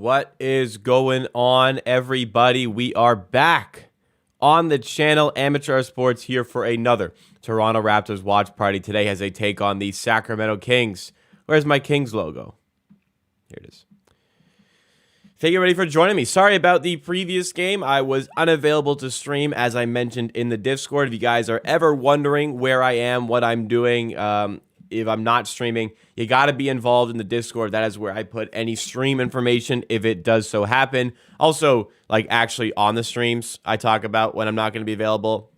What is going on, everybody? We are back on the channel, Amateur Sports, here for another Toronto Raptors watch party. Today as they take on the Sacramento Kings. Where's my Kings logo? Here it is. Thank you everybody for joining me. Sorry about the previous game. I was unavailable to stream, as I mentioned in the Discord. If you guys are ever wondering where I am, what I'm doing, if I'm not streaming, you got to be involved in the Discord. That is where I put any stream information if it does so happen. Also, like actually on the streams, I talk about when I'm not going to be available.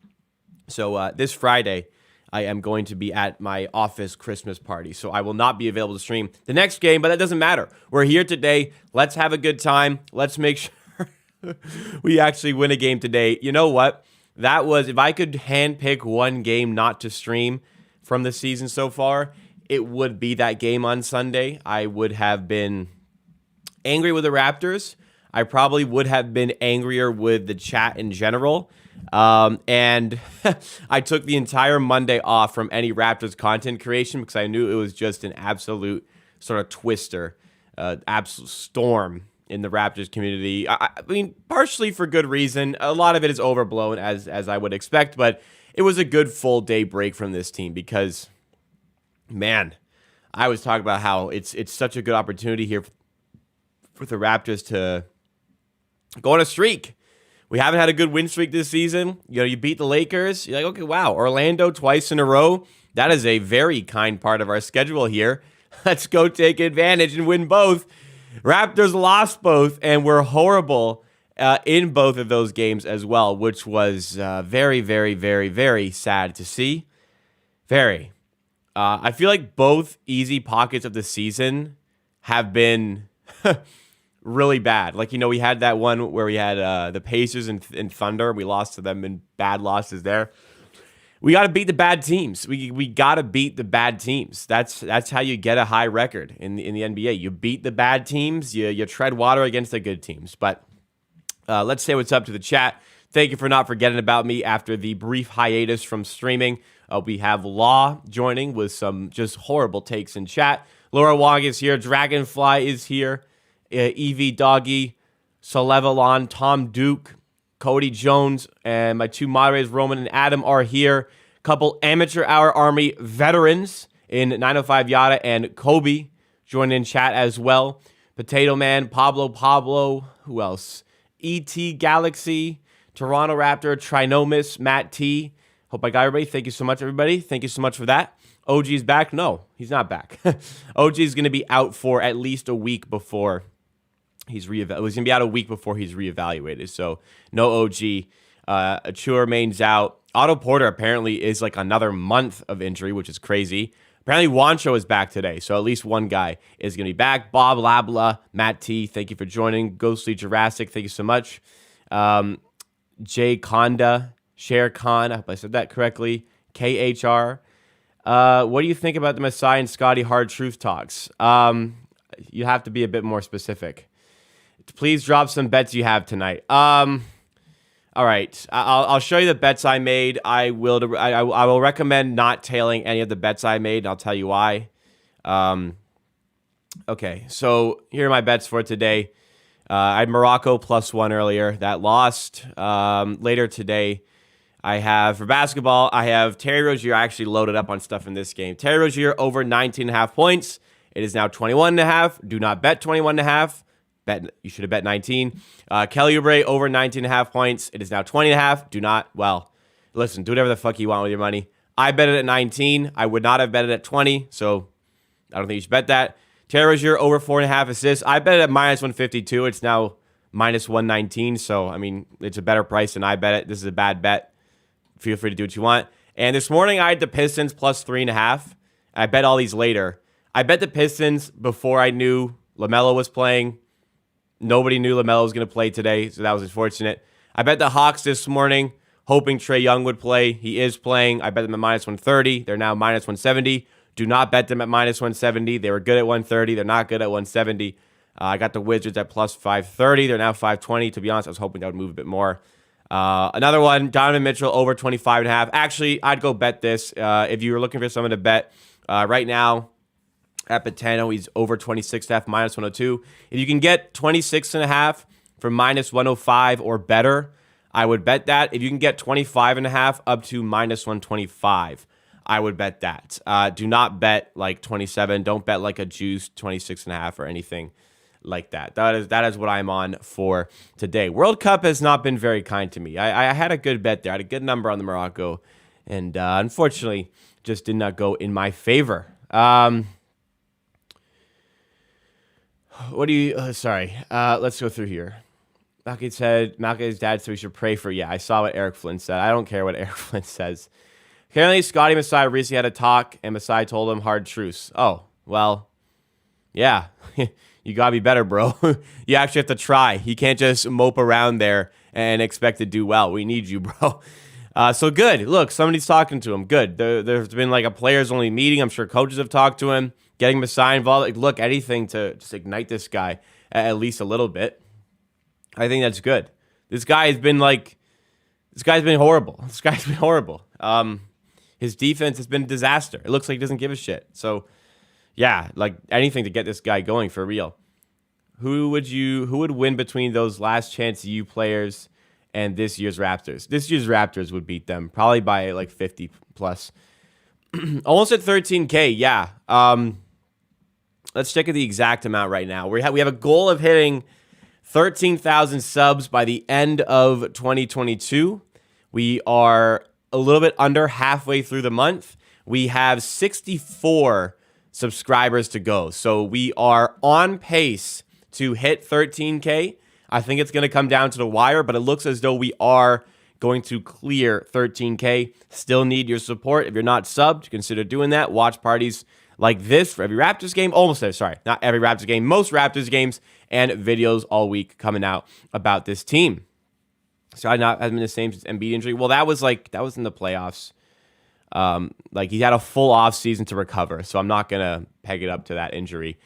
So this Friday, I am going to be at my office Christmas party, so I will not be available to stream the next game, but that doesn't matter. We're here today. Let's have a good time. Let's make sure we actually win a game today. You know what? That was, if I could handpick one game not to stream from the season so far, it would be that game on Sunday. I would have been angry with the Raptors. I probably would have been angrier with the chat in general. And I took the entire Monday off from any Raptors content creation because I knew it was just an absolute sort of twister, absolute storm in the Raptors community. I mean, partially for good reason. A lot of it is overblown, as I would expect, but it was a good full day break from this team because, man, I was talking about how it's such a good opportunity here for the Raptors to go on a streak. We haven't had a good win streak this season. You know, you beat the Lakers. You're like, okay, wow, Orlando twice in a row. That is a very kind part of our schedule here. Let's go take advantage and win both. Raptors lost both and were horrible in both of those games as well, which was very, very, very, very sad to see. Very. I feel like both easy pockets of the season have been really bad. Like, you know, we had that one where we had the Pacers and Thunder. We lost to them in bad losses there. We got to beat the bad teams. We got to beat the bad teams. That's how you get a high record in the NBA. You beat the bad teams. You tread water against the good teams. But let's say what's up to the chat. Thank you for not forgetting about me after the brief hiatus from streaming. We have Law joining with some just horrible takes in chat. Laura Wong is here. Dragonfly is here. Evie Doggy, Salevalon, Tom Duke, Cody Jones, and my two moderators, Roman and Adam, are here. Couple Amateur Hour Army veterans in 905 Yada and Kobe join in chat as well. Potato Man, Pablo, who else? ET Galaxy, Toronto Raptor, Trinomus, Matt T. Hope I got everybody. Thank you so much, everybody. Thank you so much for that. OG's back? No, he's not back. OG is going to be out for at least a week before he's going to be out a week before he's reevaluated. So no OG. Achua remains out. Otto Porter apparently is like another month of injury, which is crazy. Apparently Juancho is back today, so at least one guy is going to be back. Bob Labla, Matt T, thank you for joining. Ghostly Jurassic, thank you so much. Jay Konda, Sher Khan, I hope I said that correctly. KHR. What do you think about the Masai and Scottie hard truth talks? You have to be a bit more specific. Please drop some bets you have tonight. All right, I'll show you the bets I made. I will recommend not tailing any of the bets I made, and I'll tell you why. Okay, so here are my bets for today. I had Morocco +1 earlier. That lost. Later today, I have, for basketball, I have Terry Rozier. I actually loaded up on stuff in this game. Terry Rozier over 19.5 points. It is now 21.5. Do not bet 21.5. You should have bet 19. Kelly Oubre over 19.5 points. It is now 20.5. Do not, well, listen, do whatever the fuck you want with your money. I bet it at 19. I would not have bet it at 20, so I don't think you should bet that. Terry Rozier over 4.5 assists. I bet it at -152. It's now -119, so, I mean, it's a better price than I bet it. This is a bad bet. Feel free to do what you want. And this morning, I had the Pistons +3.5. I bet all these later. I bet the Pistons before I knew LaMelo was playing. Nobody knew LaMelo was going to play today, so that was unfortunate. I bet the Hawks this morning, hoping Trae Young would play. He is playing. I bet them at -130. They're now -170. Do not bet them at -170. They were good at 130. They're not good at 170. I got the Wizards at +530. They're now 520. To be honest, I was hoping that would move a bit more. Another one, Donovan Mitchell over 25.5. Actually, I'd go bet this. If you were looking for someone to bet right now, At Patano, he's over 26.5, minus 102. If you can get 26.5 for minus 105 or better, I would bet that. If you can get 25.5 up to minus 125, I would bet that. Do not bet like 27. Don't bet like a juice 26.5 or anything like that. That is what I'm on for today. World Cup has not been very kind to me. I had a good bet there. I had a good number on the Morocco, and unfortunately, just did not go in my favor. What do you? Sorry. Let's go through here. Malcolm's dad said we should pray for. Yeah, I saw what Eric Flynn said. I don't care what Eric Flynn says. Apparently, Scottie Masai recently had a talk, and Masai told him hard truths. Oh, well, yeah. You got to be better, bro. You actually have to try. You can't just mope around there and expect to do well. We need you, bro. So good. Look, somebody's talking to him. Good. There's been like a players-only meeting. I'm sure coaches have talked to him, getting Masai involved. Like, look, anything to just ignite this guy at least a little bit. I think that's good. This guy's been horrible. This guy's been horrible. His defense has been a disaster. It looks like he doesn't give a shit. So, yeah, like anything to get this guy going for real. Who would win between those last chance U players and this year's Raptors? This year's Raptors would beat them probably by like 50 plus. Almost at 13K, yeah. Let's check at the exact amount right now. We have a goal of hitting 13,000 subs by the end of 2022. We are a little bit under halfway through the month. We have 64 subscribers to go. So we are on pace to hit 13K. I think it's going to come down to the wire, but it looks as though we are going to clear 13K. Still need your support. If you're not subbed, consider doing that. Watch parties like this for every Raptors game. Not every Raptors game. Most Raptors games and videos all week coming out about this team. So hasn't been the same since Embiid injury. Well, that was in the playoffs. He had a full off season to recover, so I'm not gonna peg it up to that injury.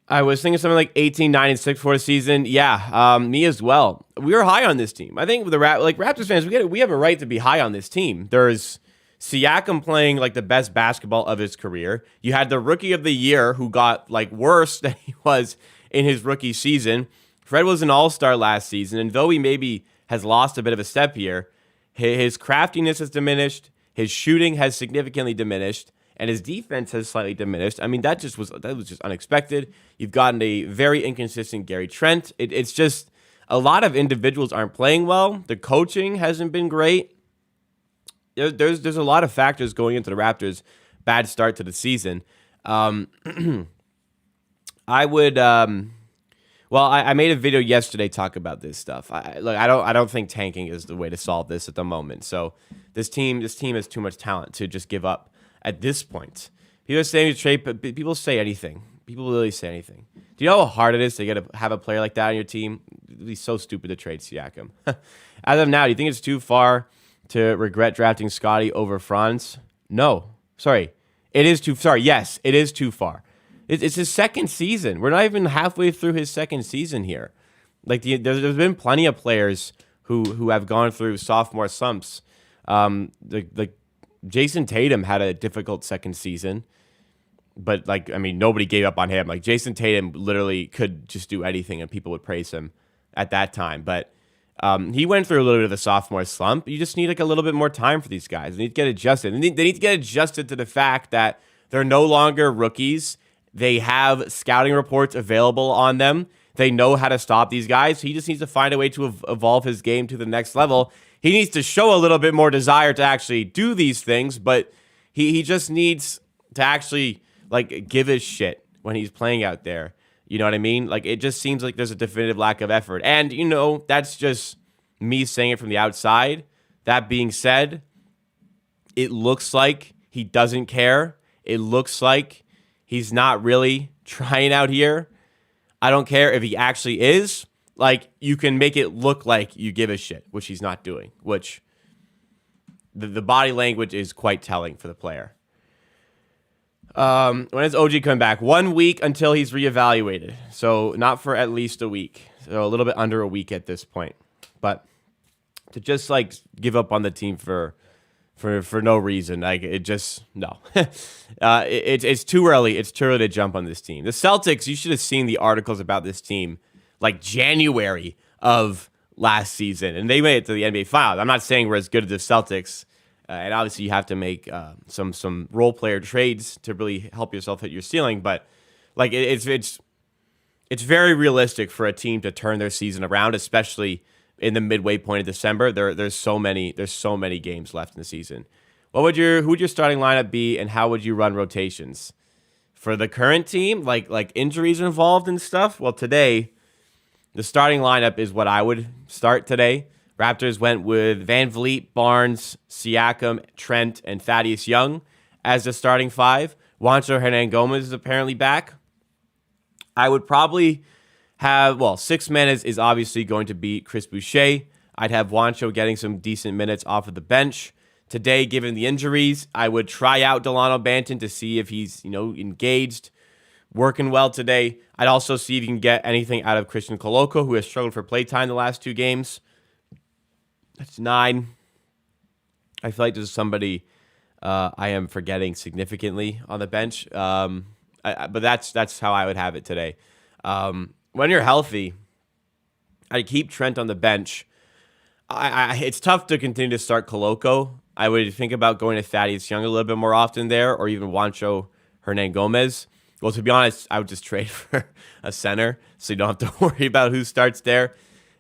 I was thinking something like 18, 9, and 6 for the season. Yeah, me as well. We were high on this team. I think with the Raptors fans, we have a right to be high on this team. There's Siakam playing like the best basketball of his career. You had the rookie of the year who got like worse than he was in his rookie season. Fred was an all-star last season, and though he maybe has lost a bit of a step here, his craftiness has diminished, his shooting has significantly diminished, and his defense has slightly diminished. I mean, that was just unexpected. You've gotten a very inconsistent Gary Trent. It's just a lot of individuals aren't playing well. The coaching hasn't been great. There's a lot of factors going into the Raptors' bad start to the season. I made a video yesterday talk about this stuff. I don't think tanking is the way to solve this at the moment. So this team has too much talent to just give up at this point. People are saying to trade, but people say anything. People really say anything. Do you know how hard it is to have a player like that on your team? It'd be so stupid to trade Siakam. As of now, do you think it's too far to regret drafting Scottie over Franz? No. Sorry. It is too far. Yes, it is too far. It's his second season. We're not even halfway through his second season here. Like there's been plenty of players who have gone through sophomore slumps. Jason Tatum had a difficult second season, but nobody gave up on him. Like Jason Tatum literally could just do anything and people would praise him at that time. But he went through a little bit of a sophomore slump. You just need like a little bit more time for these guys. They need to get adjusted. They need to get adjusted to the fact that they're no longer rookies. They have scouting reports available on them. They know how to stop these guys. He just needs to find a way to evolve his game to the next level. He needs to show a little bit more desire to actually do these things, but he just needs to actually give his shit when he's playing out there. You know what I mean? Like it just seems like there's a definitive lack of effort. And that's just me saying it from the outside. That being said, it looks like he doesn't care. It looks like he's not really trying out here. I don't care if he actually is. You can make it look like you give a shit, which he's not doing, which the body language is quite telling for the player. When is OG coming back? 1 week until he's reevaluated. So not for at least a week. So a little bit under a week at this point. But to just give up on the team for for no reason. Like it just no. It's too early. It's too early to jump on this team. The Celtics. You should have seen the articles about this team like January of last season, and they made it to the NBA Finals. I'm not saying we're as good as the Celtics, and obviously you have to make some role player trades to really help yourself hit your ceiling. But like it's very realistic for a team to turn their season around, especially in the midway point of December. There's so many games left in the season. Who would your starting lineup be, and how would you run rotations for the current team? Like injuries involved and stuff. Well, today the starting lineup is what I would start today. Raptors went with VanVleet, Barnes, Siakam, Trent, and Thaddeus Young as the starting five. Juancho Hernan-Gomez is apparently back. I would probably have, six men is obviously going to be Chris Boucher. I'd have Juancho getting some decent minutes off of the bench. Today, given the injuries, I would try out Delano Banton to see if he's, engaged, working well today. I'd also see if you can get anything out of Christian Coloco, who has struggled for playtime the last two games. That's 9. I feel like there's somebody I am forgetting significantly on the bench. But that's how I would have it today. When you're healthy, I'd keep Trent on the bench. It's tough to continue to start Coloco. I would think about going to Thaddeus Young a little bit more often there, or even Juancho Hernan-Gomez. Well, to be honest, I would just trade for a center, so you don't have to worry about who starts there.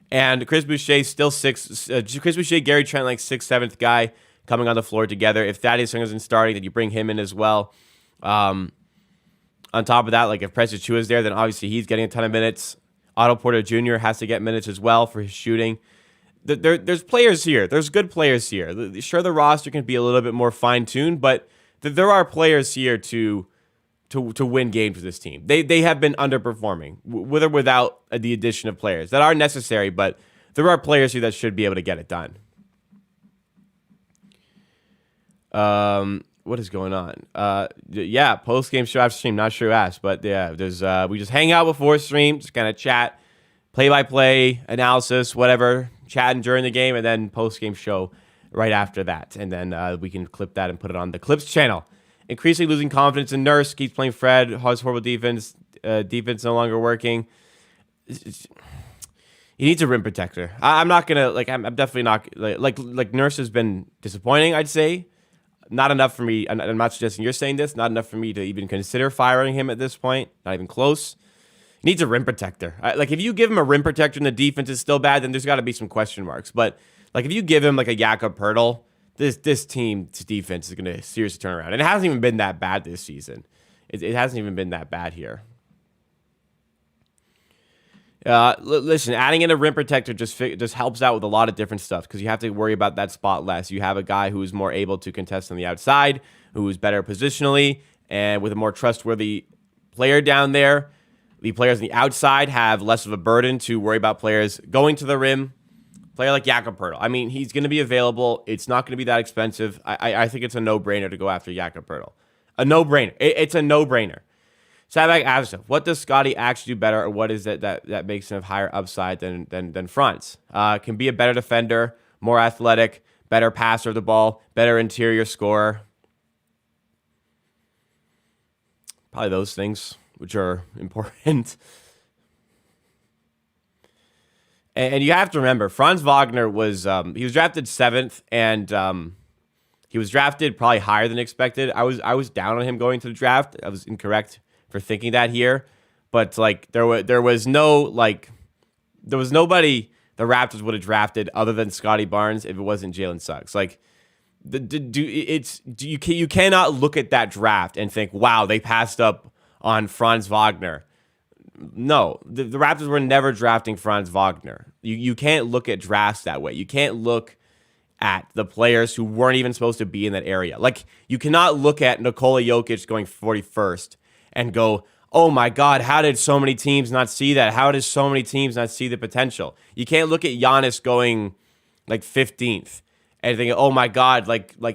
And Chris Boucher still Chris Boucher, Gary Trent, like 6th, 7th guy coming on the floor together. If Thaddeus Young isn't starting, then you bring him in as well. On top of that, like if Precious Achiuwa is there, then obviously he's getting a ton of minutes. Otto Porter Jr. has to get minutes as well for his shooting. There's players here. There's good players here. Sure, the roster can be a little bit more fine-tuned, but there are players here to win games with this team. They have been underperforming, with or without the addition of players that are necessary, but there are players here that should be able to get it done. What is going on? Post-game show after stream. Not sure who asked, but yeah, there's we just hang out before stream, just kind of chat, play-by-play analysis, whatever, chatting during the game, and then post-game show right after that, and then we can clip that and put it on the Clips channel. Increasingly losing confidence in Nurse, keeps playing Fred, has horrible defense, defense no longer working. He needs a rim protector. I'm not gonna I'm definitely not like Nurse has been disappointing, I'd say. Not enough for me. I'm not suggesting you're saying this. Not enough for me to even consider firing him at this point. Not even close. He needs a rim protector. If you give him a rim protector and the defense is still bad, then there's got to be some question marks. But if you give him like a Jakob Poeltl, this team's defense is going to seriously turn around. And it hasn't even been that bad this season. It hasn't even been that bad here. Listen, adding in a rim protector just helps out with a lot of different stuff because you have to worry about that spot less. You have a guy who is more able to contest on the outside, who is better positionally, and with a more trustworthy player down there. The players on the outside have less of a burden to worry about players going to the rim. Player like Jakob Poeltl. I mean, he's going to be available. It's not going to be that expensive. I think it's a no-brainer to go after Jakob Poeltl. A no-brainer. It's a no-brainer. Sabak asks, what does Scottie actually do better, or what is it that makes him have higher upside than Franz? Can be a better defender, more athletic, better passer of the ball, better interior scorer. Probably those things, which are important. And you have to remember, Franz Wagner was he was drafted 7th, and he was drafted probably higher than expected. I was down on him going to the draft. I was incorrect for thinking that here, but there was nobody the Raptors would have drafted other than Scottie Barnes if it wasn't Jalen Suggs. You cannot look at that draft and think, wow, they passed up on Franz Wagner. No, the Raptors were never drafting Franz Wagner. You can't look at drafts that way. You can't look at the players who weren't even supposed to be in that area. You cannot look at Nikola Jokic going 41st and go, oh my God, how did so many teams not see that? How did so many teams not see the potential? You can't look at Giannis going 15th and think, oh my God,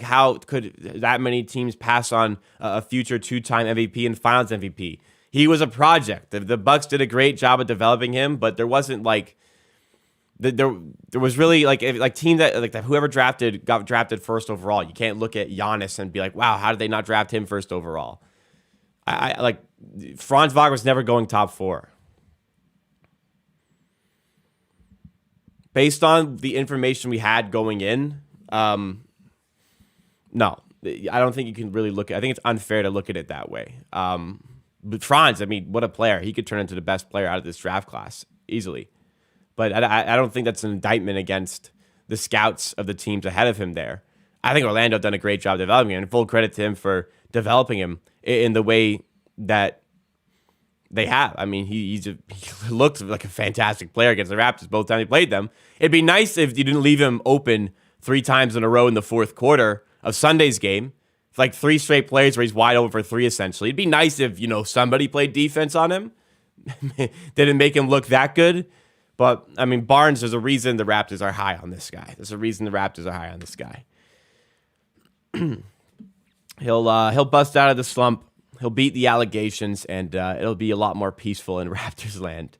how could that many teams pass on a future 2-time MVP and Finals MVP? He was a project. The Bucks did a great job of developing him, but there wasn't There was really like team that whoever got drafted first overall. You can't look at Giannis and be like, wow, how did they not draft him first overall? I like Franz Wagner was never going top 4. Based on the information we had going in, no, I don't think you can really look at. I think it's unfair to look at it that way. But Franz, I mean, what a player! He could turn into the best player out of this draft class easily. But I don't think that's an indictment against the scouts of the teams ahead of him there. I think Orlando done a great job developing him, and full credit to him for developing him in the way that they have. I mean, he looks like a fantastic player against the Raptors both times he played them. It'd be nice if you didn't leave him open 3 times in a row in the fourth quarter of Sunday's game. It's like 3 straight plays where he's wide open for 3, essentially. It'd be nice if, somebody played defense on him. Didn't make him look that good. But, I mean, Barnes, there's a reason the Raptors are high on this guy. There's a reason the Raptors are high on this guy. He'll bust out of the slump. He'll beat the allegations, and it'll be a lot more peaceful in Raptors land.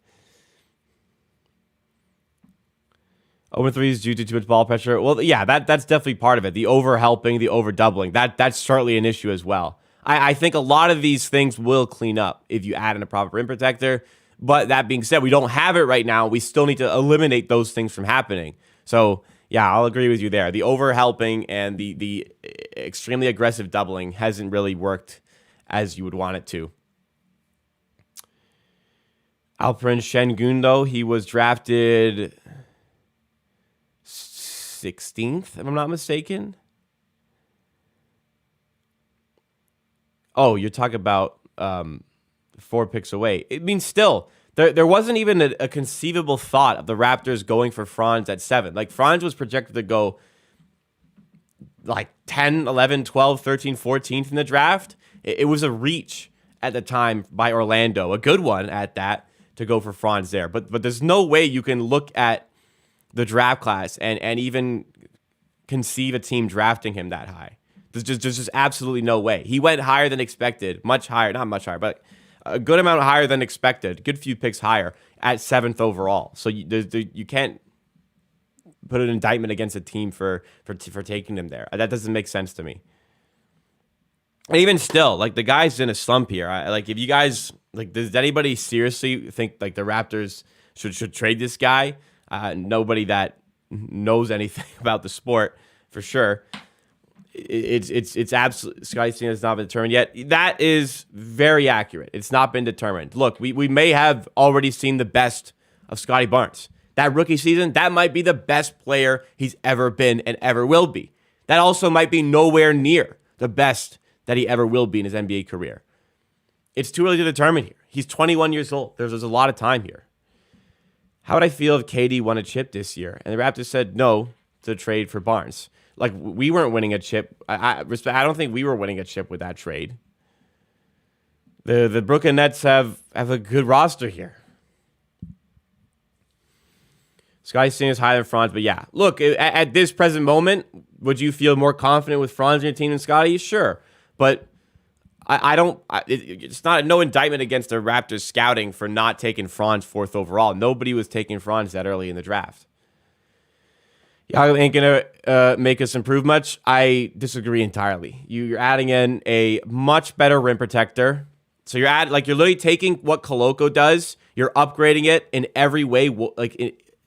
0-3 is due to too much ball pressure. Well, yeah, that's definitely part of it. The over-helping, the over-doubling. That's certainly an issue as well. I think a lot of these things will clean up if you add in a proper rim protector. But that being said, we don't have it right now. We still need to eliminate those things from happening. So, yeah, I'll agree with you there. The over-helping and the extremely aggressive doubling hasn't really worked as you would want it to. Alperen Şengün, though, he was drafted 16th, if I'm not mistaken. Oh, you're talking about 4 picks away. It means still, there wasn't even a conceivable thought of the Raptors going for Franz at 7. Like, Franz was projected to go like 10, 11, 12, 13, 14th in the draft. It was a reach at the time by Orlando, a good one at that, to go for Franz there. But there's no way you can look at the draft class and even conceive a team drafting him that high. There's just absolutely no way. He went higher than expected, much higher, not much higher, but a good amount higher than expected, good few picks higher at 7th overall. So you can't put an indictment against a team for taking him there. That doesn't make sense to me. And even still, like, the guy's in a slump here. If you guys, like, does anybody seriously think like the Raptors should trade this guy? Nobody that knows anything about the sport, for sure. It's absolutely, Scottie Siakam has not been determined yet. That is very accurate. It's not been determined. Look, we may have already seen the best of Scottie Barnes. That rookie season, that might be the best player he's ever been and ever will be. That also might be nowhere near the best that he ever will be in his NBA career. It's too early to determine here. He's 21 years old. There's a lot of time here. How would I feel if KD won a chip this year and the Raptors said no to trade for Barnes? Like, we weren't winning a chip. I don't think we were winning a chip with that trade. The Brooklyn Nets have a good roster here. Scottie Siakam is higher than Franz, but yeah. Look, at this present moment, would you feel more confident with Franz in your team than Scottie? Sure. But it's not no indictment against the Raptors scouting for not taking Franz 4th overall. Nobody was taking Franz that early in the draft. Yago ain't going to make us improve much. I disagree entirely. You're adding in a much better rim protector. So you're literally taking what Koloko does, you're upgrading it in every way,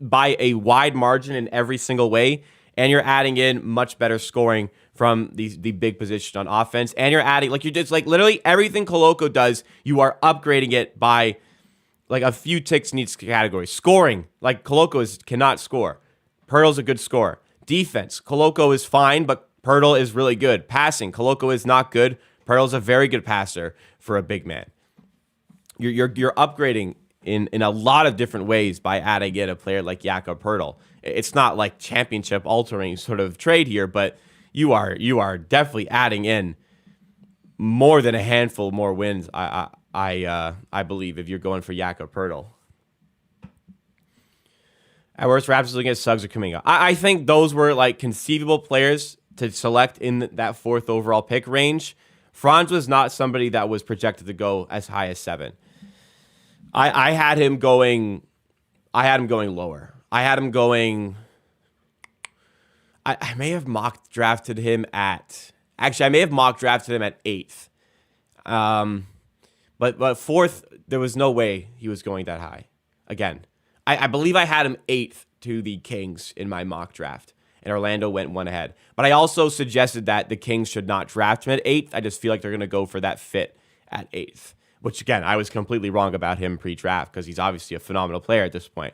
by a wide margin in every single way, and you're adding in much better scoring from the big position on offense, and you're adding, you're just literally everything Koloko does, you are upgrading it by a few ticks in each category. Scoring, Koloko cannot score. Pirtle's a good scorer. Defense, Koloko is fine, but Pirtle is really good. Passing, Koloko is not good. Pirtle's a very good passer for a big man. You're upgrading in a lot of different ways by adding in a player like Jakob Pirtle. It's not like championship altering sort of trade here, but you are definitely adding in more than a handful more wins. I believe if you're going for Jakob Pirtle. At worst, Raptors looking at Suggs or Kuminga. I think those were conceivable players to select in that 4th overall pick range. Franz was not somebody that was projected to go as high as 7. I had him going lower. I had him going. I may have mock drafted him at. Actually, I may have mock drafted him at 8th. But 4th, there was no way he was going that high. Again, I believe I had him 8th to the Kings in my mock draft, and Orlando went one ahead. But I also suggested that the Kings should not draft him at 8th. I just feel like they're going to go for that fit at 8th, which, again, I was completely wrong about him pre-draft because he's obviously a phenomenal player at this point.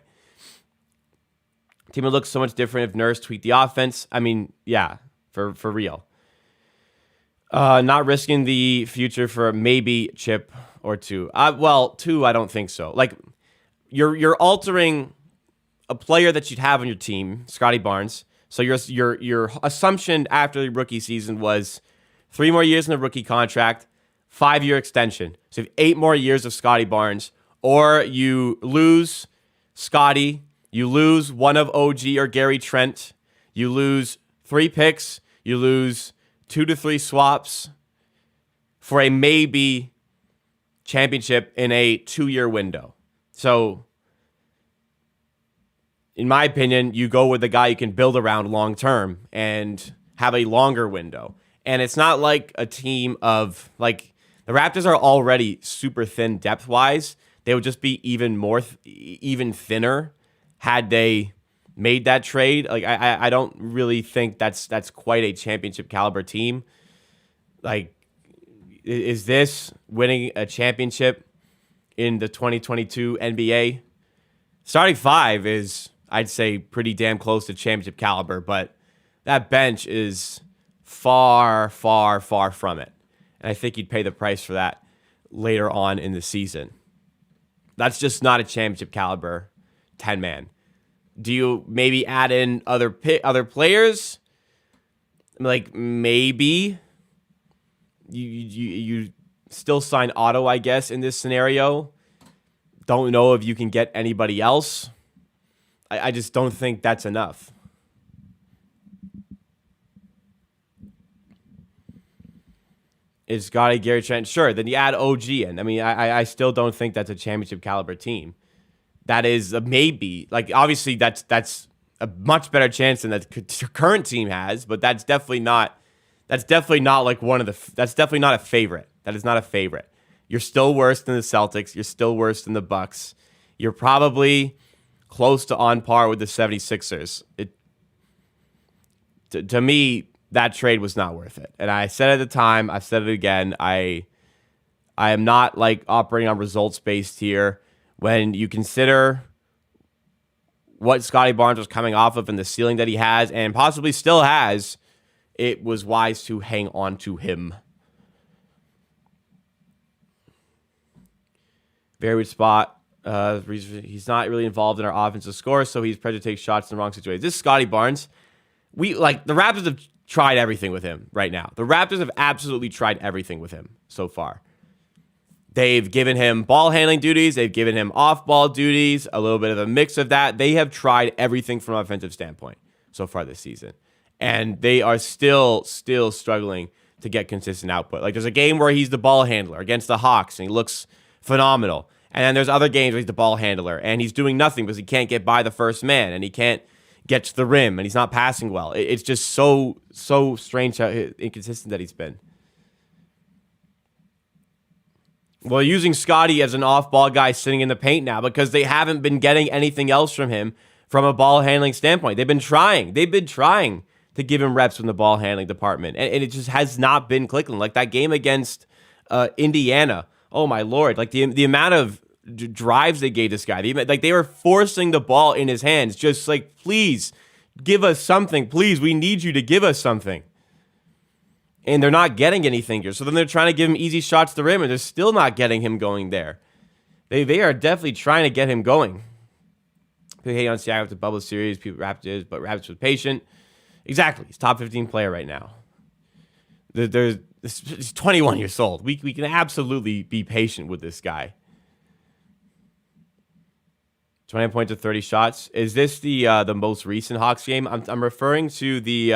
Team would look so much different if Nurse tweaked the offense. I mean, yeah, for real. Not risking the future for maybe chip or 2. Well, 2, I don't think so. Like, you're altering a player that you'd have on your team, Scottie Barnes. So your assumption after the rookie season was 3 more years in the rookie contract, 5-year extension. So you have 8 more years of Scottie Barnes, or you lose Scottie, you lose one of OG or Gary Trent, you lose 3 picks, you lose 2 to 3 swaps for a maybe championship in a 2-year window. So, in my opinion, you go with the guy you can build around long term and have a longer window. And it's not like a team of, like, the Raptors are already super thin depth-wise. They would just be even thinner had they made that trade. Like, I don't really think that's quite a championship caliber team. Like, is this winning a championship in the 2022 NBA? Starting 5 is, I'd say, pretty damn close to championship caliber, but that bench is far, far, far from it. And I think you'd pay the price for that later on in the season. That's just not a championship caliber 10-man. Do you maybe add in other players? Like, maybe you still sign Otto, I guess, in this scenario. Don't know if you can get anybody else. I just don't think that's enough. Is Scottie, Gary Trent? Sure, then you add OG in. I mean, I still don't think that's a championship caliber team. That is a maybe. Like, obviously, that's a much better chance than the current team has, but that's definitely not like one of the. That's definitely not a favorite. That is not a favorite. You're still worse than the Celtics. You're still worse than the Bucks. You're probably close to on par with the 76ers. To me, that trade was not worth it. And I said at the time, I've said it again, I am not like operating on results based here. When you consider what Scottie Barnes was coming off of and the ceiling that he has and possibly still has, it was wise to hang on to him. Very good spot. He's not really involved in our offensive score, so he's pressured to take shots in the wrong situation. This is Scottie Barnes. The Raptors have tried everything with him right now. The Raptors have absolutely tried everything with him so far. They've given him ball handling duties. They've given him off-ball duties, a little bit of a mix of that. They have tried everything from an offensive standpoint so far this season. And they are still struggling to get consistent output. Like, there's a game where he's the ball handler against the Hawks, and he looks phenomenal. And then there's other games where he's the ball handler, and he's doing nothing because he can't get by the first man, and he can't get to the rim, and he's not passing well. It's just so strange how inconsistent that he's been. Well, using Scottie as an off-ball guy sitting in the paint now because they haven't been getting anything else from him from a ball handling standpoint. They've been trying to give him reps from the ball handling department, and it just has not been clicking. Like that game against Indiana, oh my lord! Like the amount of drives they gave this guy, like they were forcing the ball in his hands, just like, please give us something, please, we need you to give us something. And they're not getting anything here. So then they're trying to give him easy shots to the rim, and they're still not getting him going there. They are definitely trying to get him going. People hate on Siakam with the bubble series, people Raptors, but Raptors was patient. Exactly. He's top 15 player right now. He's 21 years old. We can absolutely be patient with this guy. 20 points to 30 shots. Is this the most recent Hawks game? I'm referring to the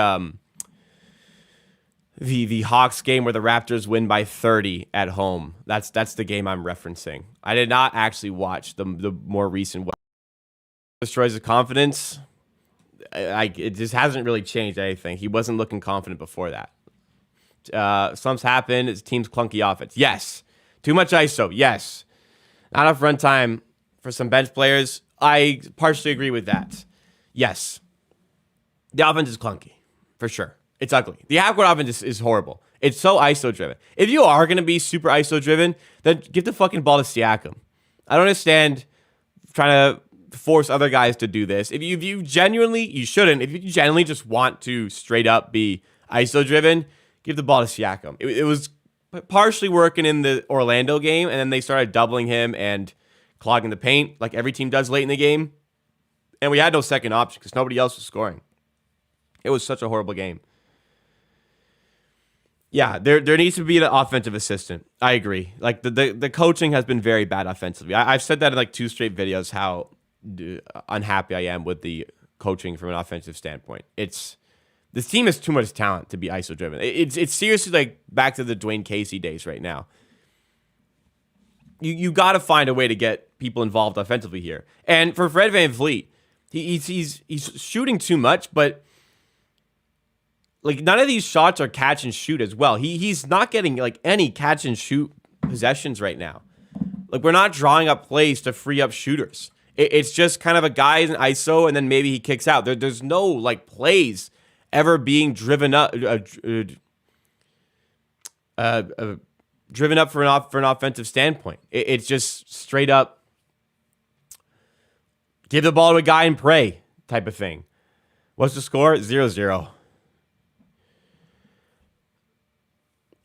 Hawks game where the Raptors win by 30 at home. That's the game I'm referencing. I did not actually watch the more recent one. destroys his confidence. It just hasn't really changed anything. He wasn't looking confident before that. Slumps happen. His team's clunky offense. Yes. Too much ISO. Yes. Not enough runtime for some bench players. I partially agree with that. Yes. The offense is clunky, for sure. It's ugly. The half-court offense is horrible. It's so ISO-driven. If you are going to be super ISO-driven, then give the fucking ball to Siakam. I don't understand trying to force other guys to do this. If you genuinely, you shouldn't. If you genuinely just want to straight up be ISO-driven, give the ball to Siakam. It was partially working in the Orlando game, and then they started doubling him and clogging the paint like every team does late in the game. And we had no second option because nobody else was scoring. It was such a horrible game. Yeah, there needs to be an offensive assistant. I agree. Like the coaching has been very bad offensively. I've said that in like 2 straight videos how unhappy I am with the coaching from an offensive standpoint. This team has too much talent to be ISO driven. It's seriously like back to the Dwayne Casey days right now. You got to find a way to get people involved offensively here. And for Fred VanVleet, he's shooting too much, but like none of these shots are catch and shoot as well. He's not getting like any catch and shoot possessions right now. Like we're not drawing up plays to free up shooters. It's just kind of a guy in ISO and then maybe he kicks out. There's no like plays ever being driven up for an offensive standpoint. It's just straight up give the ball to a guy and pray type of thing. What's the score? 0-0.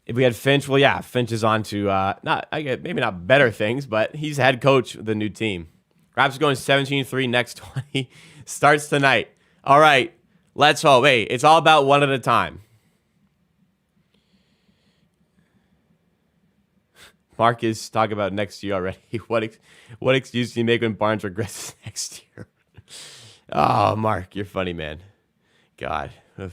If we had Finch, well, yeah, Finch is on to maybe not better things, but he's head coach of the new team. Raps going 17-3 next 20. Starts tonight. All right, let's hope. Hey, it's all about one at a time. Mark is talking about next year already. What excuse do you make when Barnes regrets next year? Oh, Mark, you're funny, man. God. I'm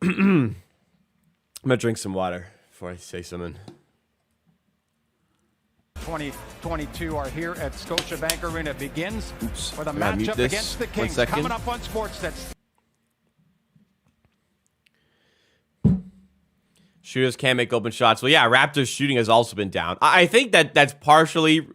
going to drink some water before I say something. 2022 are here at Scotiabank Arena. Begins with a matchup against the Kings. Coming up on Sportsnet. Shooters can't make open shots. Well, yeah, Raptors shooting has also been down. I think that's partially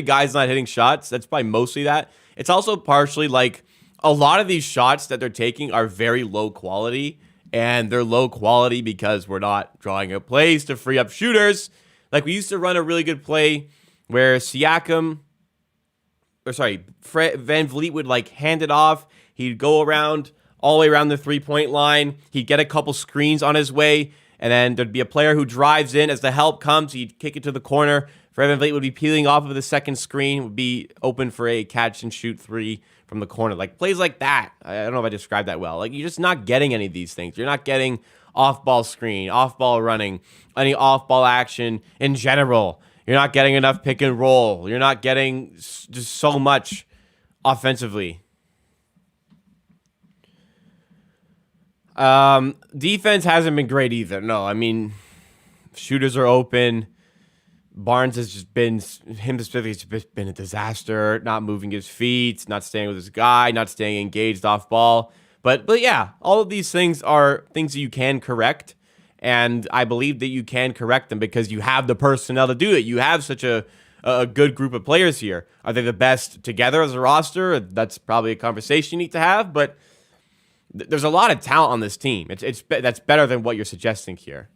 guys not hitting shots. That's probably mostly that. It's also partially like a lot of these shots that they're taking are very low quality, and they're low quality because we're not drawing up plays to free up shooters. Like we used to run a really good play where VanVleet would like hand it off. He'd go around all the way around the 3-point line. He'd get a couple screens on his way, and then there'd be a player who drives in. As the help comes, he'd kick it to the corner. VanVleet would be peeling off of the second screen, would be open for a catch and shoot 3 from the corner. Like plays like that. I don't know if I described that well. Like you're just not getting any of these things. You're not getting off-ball screen, off-ball running, any off-ball action in general. You're not getting enough pick and roll. You're not getting just so much offensively. Defense hasn't been great either. No, I mean, shooters are open. Barnes has just been, him specifically, has just been a disaster. Not moving his feet, not staying with his guy, not staying engaged off ball. But yeah, all of these things are things that you can correct, and I believe that you can correct them because you have the personnel to do it. You have such a good group of players here. Are they the best together as a roster? That's probably a conversation you need to have, but there's a lot of talent on this team. That's better than what you're suggesting here.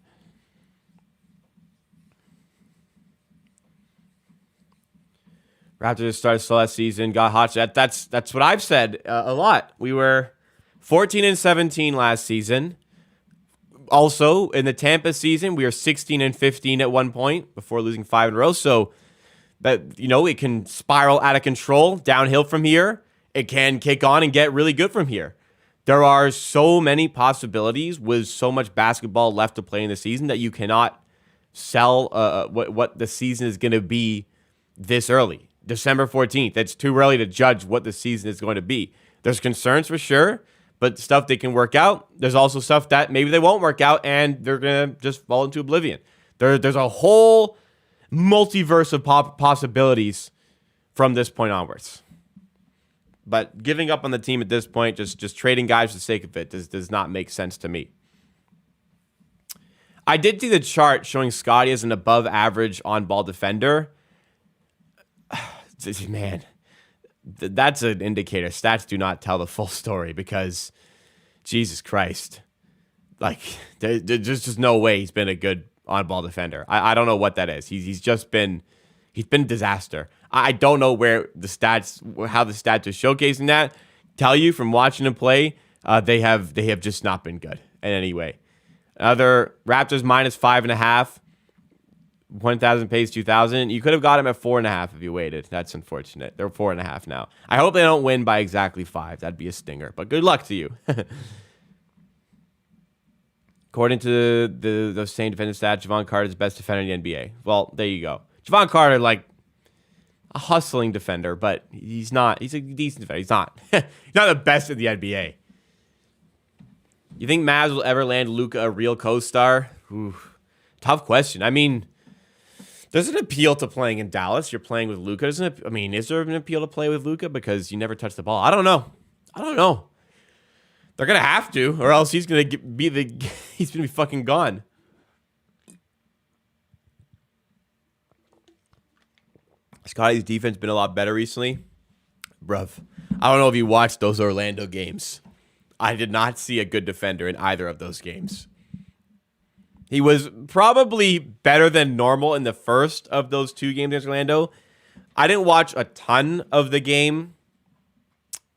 Raptors started slow last season, got hot. That's what I've said a lot. We were 14-17 last season. Also, in the Tampa season, we were 16-15 at one point before losing 5 in a row. So that, it can spiral out of control downhill from here. It can kick on and get really good from here. There are so many possibilities with so much basketball left to play in the season that you cannot sell what the season is going to be this early. December 14th. It's too early to judge what the season is going to be. There's concerns for sure, but stuff they can work out. There's also stuff that maybe they won't work out and they're going to just fall into oblivion. There's a whole multiverse of possibilities from this point onwards. But giving up on the team at this point, just trading guys for the sake of it, does not make sense to me. I did see the chart showing Scottie as an above-average on-ball defender. Man, that's an indicator. Stats do not tell the full story because, Jesus Christ, like there's just no way he's been a good on-ball defender. I don't know what that is. He's been a disaster. I don't know where the stats, how the stats are showcasing that. Tell you from watching him play, they have just not been good in any way. Other Raptors minus 5.5, 1,000 pays 2,000. You could have got him at 4.5 if you waited. That's unfortunate. They're 4.5 now. I hope they don't win by exactly 5. That'd be a stinger. But good luck to you. According to those same defensive stats, Javon Carter is the best defender in the NBA. Well, there you go. Javon Carter, like a hustling defender, but he's not. He's a decent defender. He's not. He's not the best in the NBA. You think Mavs will ever land Luka a real co-star? Ooh, tough question. I mean, there's an appeal to playing in Dallas. You're playing with Luka. Is there an appeal to play with Luka because you never touch the ball? I don't know. They're gonna have to, or else he's gonna be fucking gone. Scottie's defense been a lot better recently, bruv. I don't know if you watched those Orlando games. I did not see a good defender in either of those games. He was probably better than normal in the first of those 2 games against Orlando. I didn't watch a ton of the game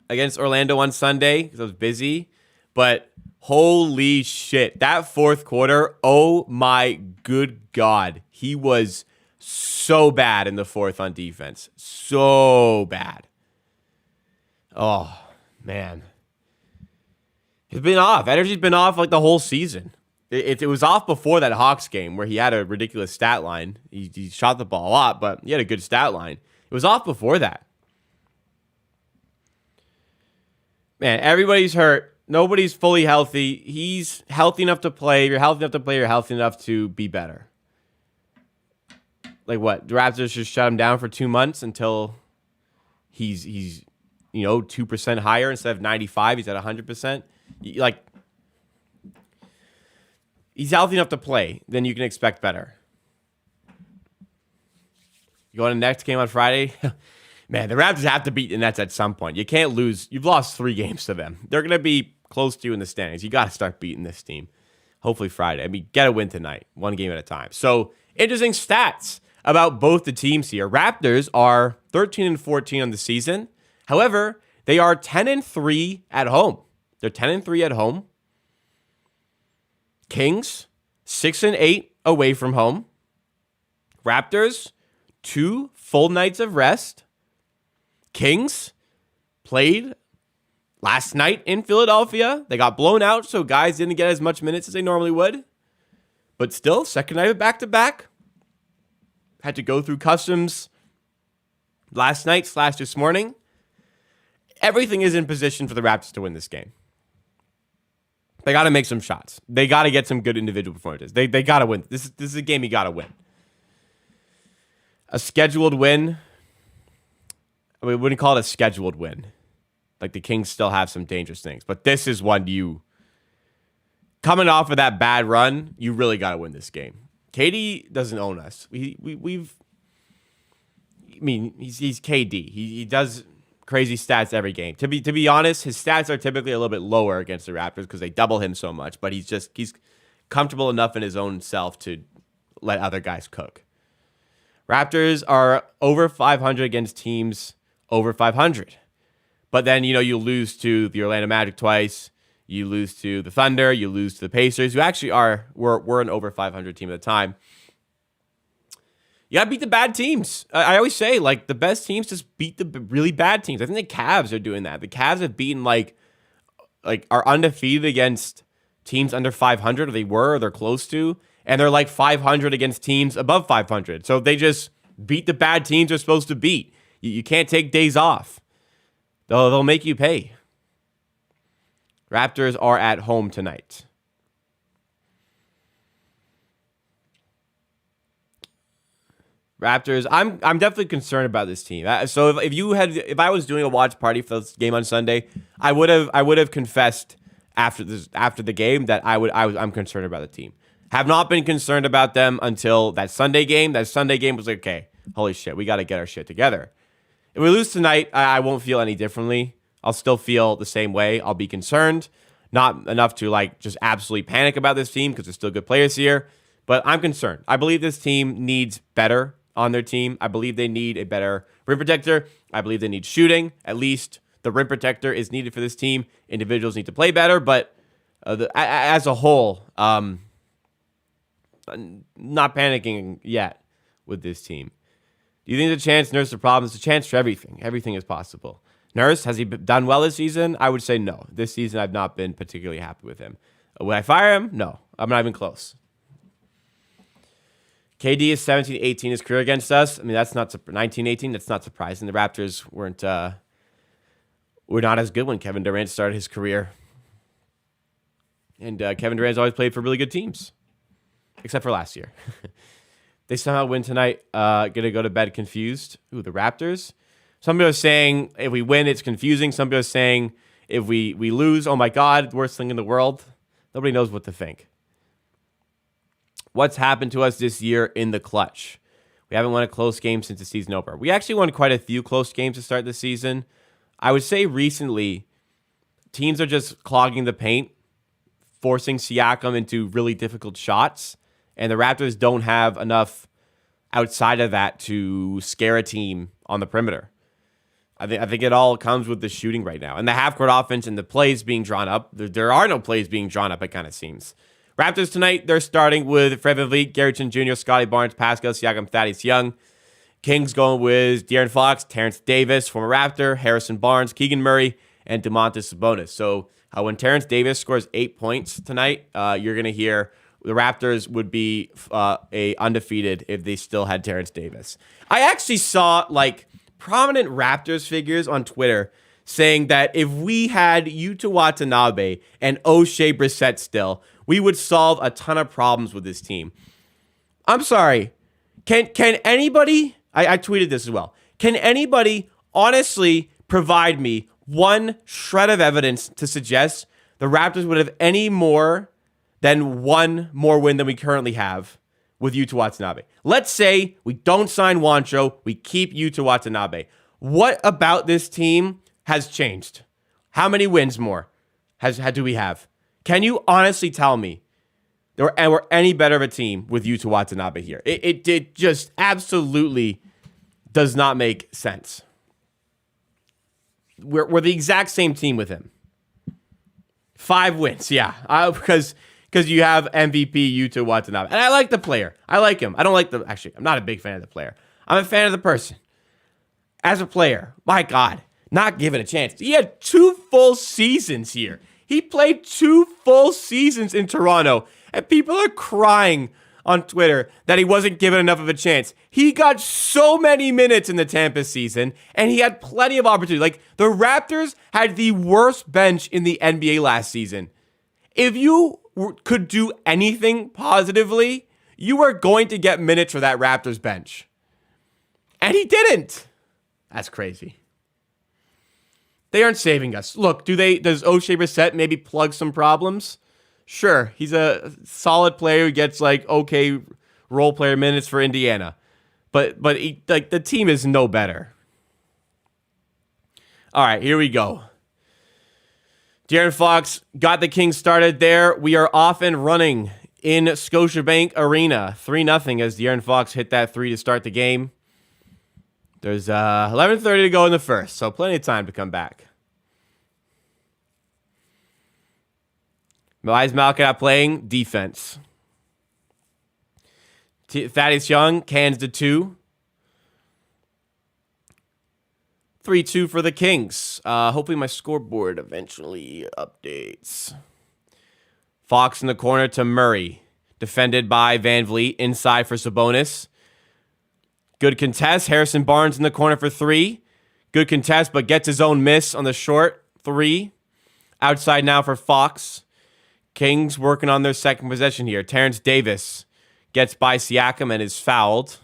against Orlando on Sunday because I was busy. But holy shit, that fourth quarter, oh my good God. He was so bad in the fourth on defense. So bad. Oh, man. It's been off. Energy's been off like the whole season. It was off before that Hawks game where he had a ridiculous stat line. He shot the ball a lot, but he had a good stat line. It was off before that. Man, everybody's hurt. Nobody's fully healthy. He's healthy enough to play. If you're healthy enough to play, you're healthy enough to be better. Like what? The Raptors just shut him down for 2 months until he's 2% higher instead of 95. He's at 100%. Like, he's healthy enough to play, then you can expect better. You go on the next game on Friday. Man, the Raptors have to beat the Nets at some point. You can't lose. You've lost 3 games to them. They're going to be close to you in the standings. You got to start beating this team. Hopefully Friday. I mean, get a win tonight. 1 game at a time. So, interesting stats about both the teams here. Raptors are 13-14 on the season. However, they are 10-3 at home. They're 10-3 at home. Kings, 6-8 away from home. Raptors, 2 full nights of rest. Kings played last night in Philadelphia. They got blown out, so guys didn't get as much minutes as they normally would. But still, second night of back-to-back. Had to go through customs last night / this morning. Everything is in position for the Raptors to win this game. They got to make some shots. They got to get some good individual performances. They got to win. This is a game you got to win. A scheduled win. We wouldn't call it a scheduled win. Like the Kings still have some dangerous things. But this is one coming off of that bad run, you really got to win this game. KD doesn't own us. He's KD. He does crazy stats every game. To be honest, his stats are typically a little bit lower against the Raptors because they double him so much, but he's comfortable enough in his own self to let other guys cook. Raptors are over 500 against teams over 500. But then, you lose to the Orlando Magic twice, you lose to the Thunder, you lose to the Pacers, who actually were an over 500 team at the time. You got to beat the bad teams. I always say, the best teams just beat the really bad teams. I think the Cavs are doing that. The Cavs have beaten, are undefeated against teams under 500, or they were, or they're close to, and they're 500 against teams above 500. So they just beat the bad teams they're supposed to beat. You can't take days off. They'll make you pay. Raptors are at home tonight. Raptors. I'm definitely concerned about this team. So if I was doing a watch party for this game on Sunday, I would have confessed after the game that I'm concerned about the team. Have not been concerned about them until that Sunday game. That Sunday game was like, okay, holy shit, we got to get our shit together. If we lose tonight, I won't feel any differently. I'll still feel the same way. I'll be concerned, not enough to like just absolutely panic about this team because there's still good players here, but I'm concerned. I believe this team needs better on their team. I believe they need a better rim protector. I believe they need shooting. At least the rim protector is needed for this team. Individuals need to play better, but as a whole, not panicking yet with this team. Do you think there's a chance Nurse the problem? There's a chance for everything. Everything is possible. Nurse, has he done well this season? I would say no. This season, I've not been particularly happy with him. Would I fire him? No. I'm not even close. KD is 17-18 his career against us. I mean, that's not 19-18. That's not surprising. The Raptors were not as good when Kevin Durant started his career. And Kevin Durant's always played for really good teams, except for last year. They somehow win tonight. Gonna go to bed confused. Ooh, the Raptors. Some people are saying if we win, it's confusing. Some people are saying if we lose, oh my God, worst thing in the world. Nobody knows what to think. What's happened to us this year in the clutch? We haven't won a close game since the season opener. We actually won quite a few close games to start the season. I would say recently, teams are just clogging the paint, forcing Siakam into really difficult shots, and the Raptors don't have enough outside of that to scare a team on the perimeter. I think it all comes with the shooting right now. And the half-court offense and the plays being drawn up. There are no plays being drawn up, it kind of seems. Raptors tonight, they're starting with Fred VanVleet, Gary Trent Jr., Scottie Barnes, Pascal Siakam, Thaddeus Young. Kings going with De'Aaron Fox, Terrence Davis, former Raptor, Harrison Barnes, Keegan Murray, and Domantas Sabonis. So when Terrence Davis scores 8 points tonight, you're going to hear the Raptors would be undefeated if they still had Terrence Davis. I actually saw prominent Raptors figures on Twitter saying that if we had Yuta Watanabe and O'Shea Brissett still, we would solve a ton of problems with this team. I'm sorry. Can anybody, I tweeted this as well, can anybody honestly provide me one shred of evidence to suggest the Raptors would have any more than one more win than we currently have with Yuta Watanabe? Let's say we don't sign Juancho, we keep Yuta Watanabe. What about this team has changed? How many wins more do we have? Can you honestly tell me we're any better of a team with Yuta Watanabe here? It just absolutely does not make sense. We're the exact same team with him. 5 wins, yeah. Because you have MVP Yuta Watanabe. And I like the player. I like him. I'm not a big fan of the player. I'm a fan of the person. As a player, my God, not given a chance. He had 2 full seasons here. He played 2 full seasons in Toronto, and people are crying on Twitter that he wasn't given enough of a chance. He got so many minutes in the Tampa season, and he had plenty of opportunity. The Raptors had the worst bench in the NBA last season. If you could do anything positively, you were going to get minutes for that Raptors bench. And he didn't. That's crazy. They aren't saving us. Look, does O'Shea Brissett maybe plug some problems? Sure, he's a solid player who gets okay role player minutes for Indiana. But the team is no better. All right, here we go. De'Aaron Fox got the Kings started there. We are off and running in Scotiabank Arena. 3-0 as De'Aaron Fox hit that 3 to start the game. There's 11:30 to go in the first, so plenty of time to come back. Why is Malkin not playing? Defense. Thaddeus Young cans to 2. 3-2 for the Kings. Hopefully my scoreboard eventually updates. Fox in the corner to Murray. Defended by VanVleet. Inside for Sabonis. Good contest. Harrison Barnes in the corner for 3. Good contest, but gets his own miss on the short 3. Outside now for Fox. Kings working on their second possession here. Terrence Davis gets by Siakam and is fouled.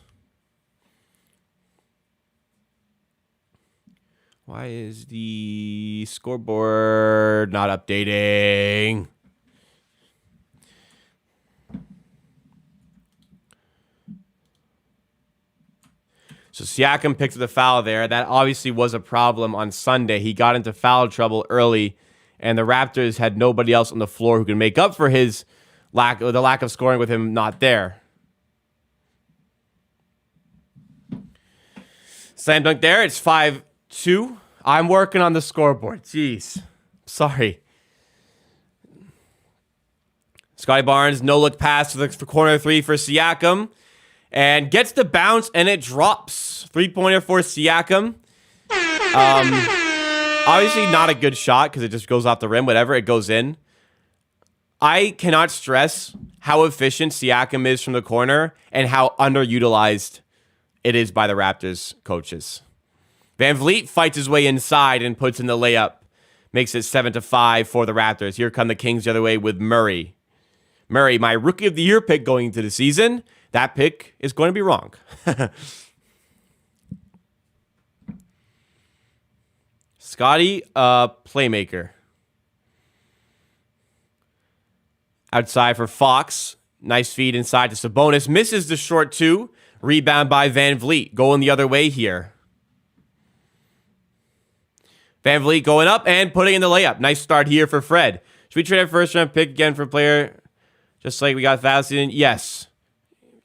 Why is the scoreboard not updating? So Siakam picked up the foul there. That obviously was a problem on Sunday. He got into foul trouble early, and the Raptors had nobody else on the floor who could make up for his lack of scoring with him not there. Slam dunk there. It's 5-2. I'm working on the scoreboard. Jeez. Sorry. Scottie Barnes, no-look pass to the corner three for Siakam. And gets the bounce, and it drops. Three-pointer for Siakam. Obviously not a good shot because it just goes off the rim. Whatever, it goes in. I cannot stress how efficient Siakam is from the corner and how underutilized it is by the Raptors coaches. VanVleet fights his way inside and puts in the layup. Makes it 7-5 for the Raptors. Here come the Kings the other way with Murray. Murray, my Rookie of the Year pick going into the season. That pick is going to be wrong. Scottie, playmaker. Outside for Fox. Nice feed inside to Sabonis. Misses the short two. Rebound by VanVleet. Going the other way here. VanVleet going up and putting in the layup. Nice start here for Fred. Should we trade a first-round pick again for a player just like we got Thousan? Yes.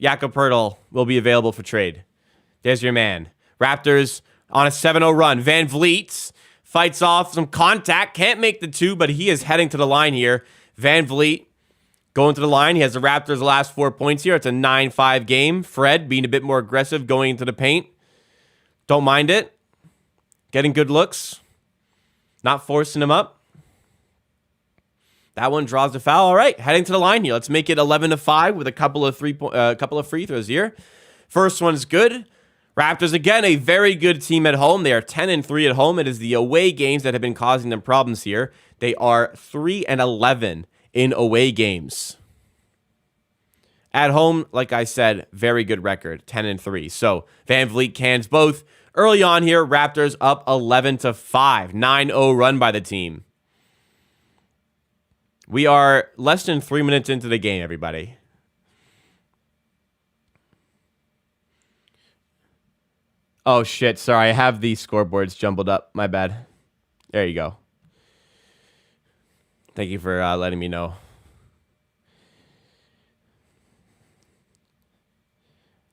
Jakob Poeltl will be available for trade. There's your man. Raptors on a 7-0 run. VanVleet fights off some contact. Can't make the two, but he is heading to the line here. VanVleet going to the line. He has the Raptors' last 4 points here. It's a 9-5 game. Fred being a bit more aggressive going into the paint. Don't mind it. Getting good looks. Not forcing him up. That one draws the foul. All right, heading to the line here. Let's make it 11-5 with a couple of free throws here. First one's good. Raptors, again, a very good team at home. They are 10-3 at home. It is the away games that have been causing them problems here. They are 3-11 in away games. At home, like I said, very good record, 10-3. So VanVleet cans both. Early on here, Raptors up 11-5. 9-0 run by the team. We are less than 3 minutes into the game, everybody. Oh, shit. Sorry, I have these scoreboards jumbled up. My bad. There you go. Thank you for letting me know.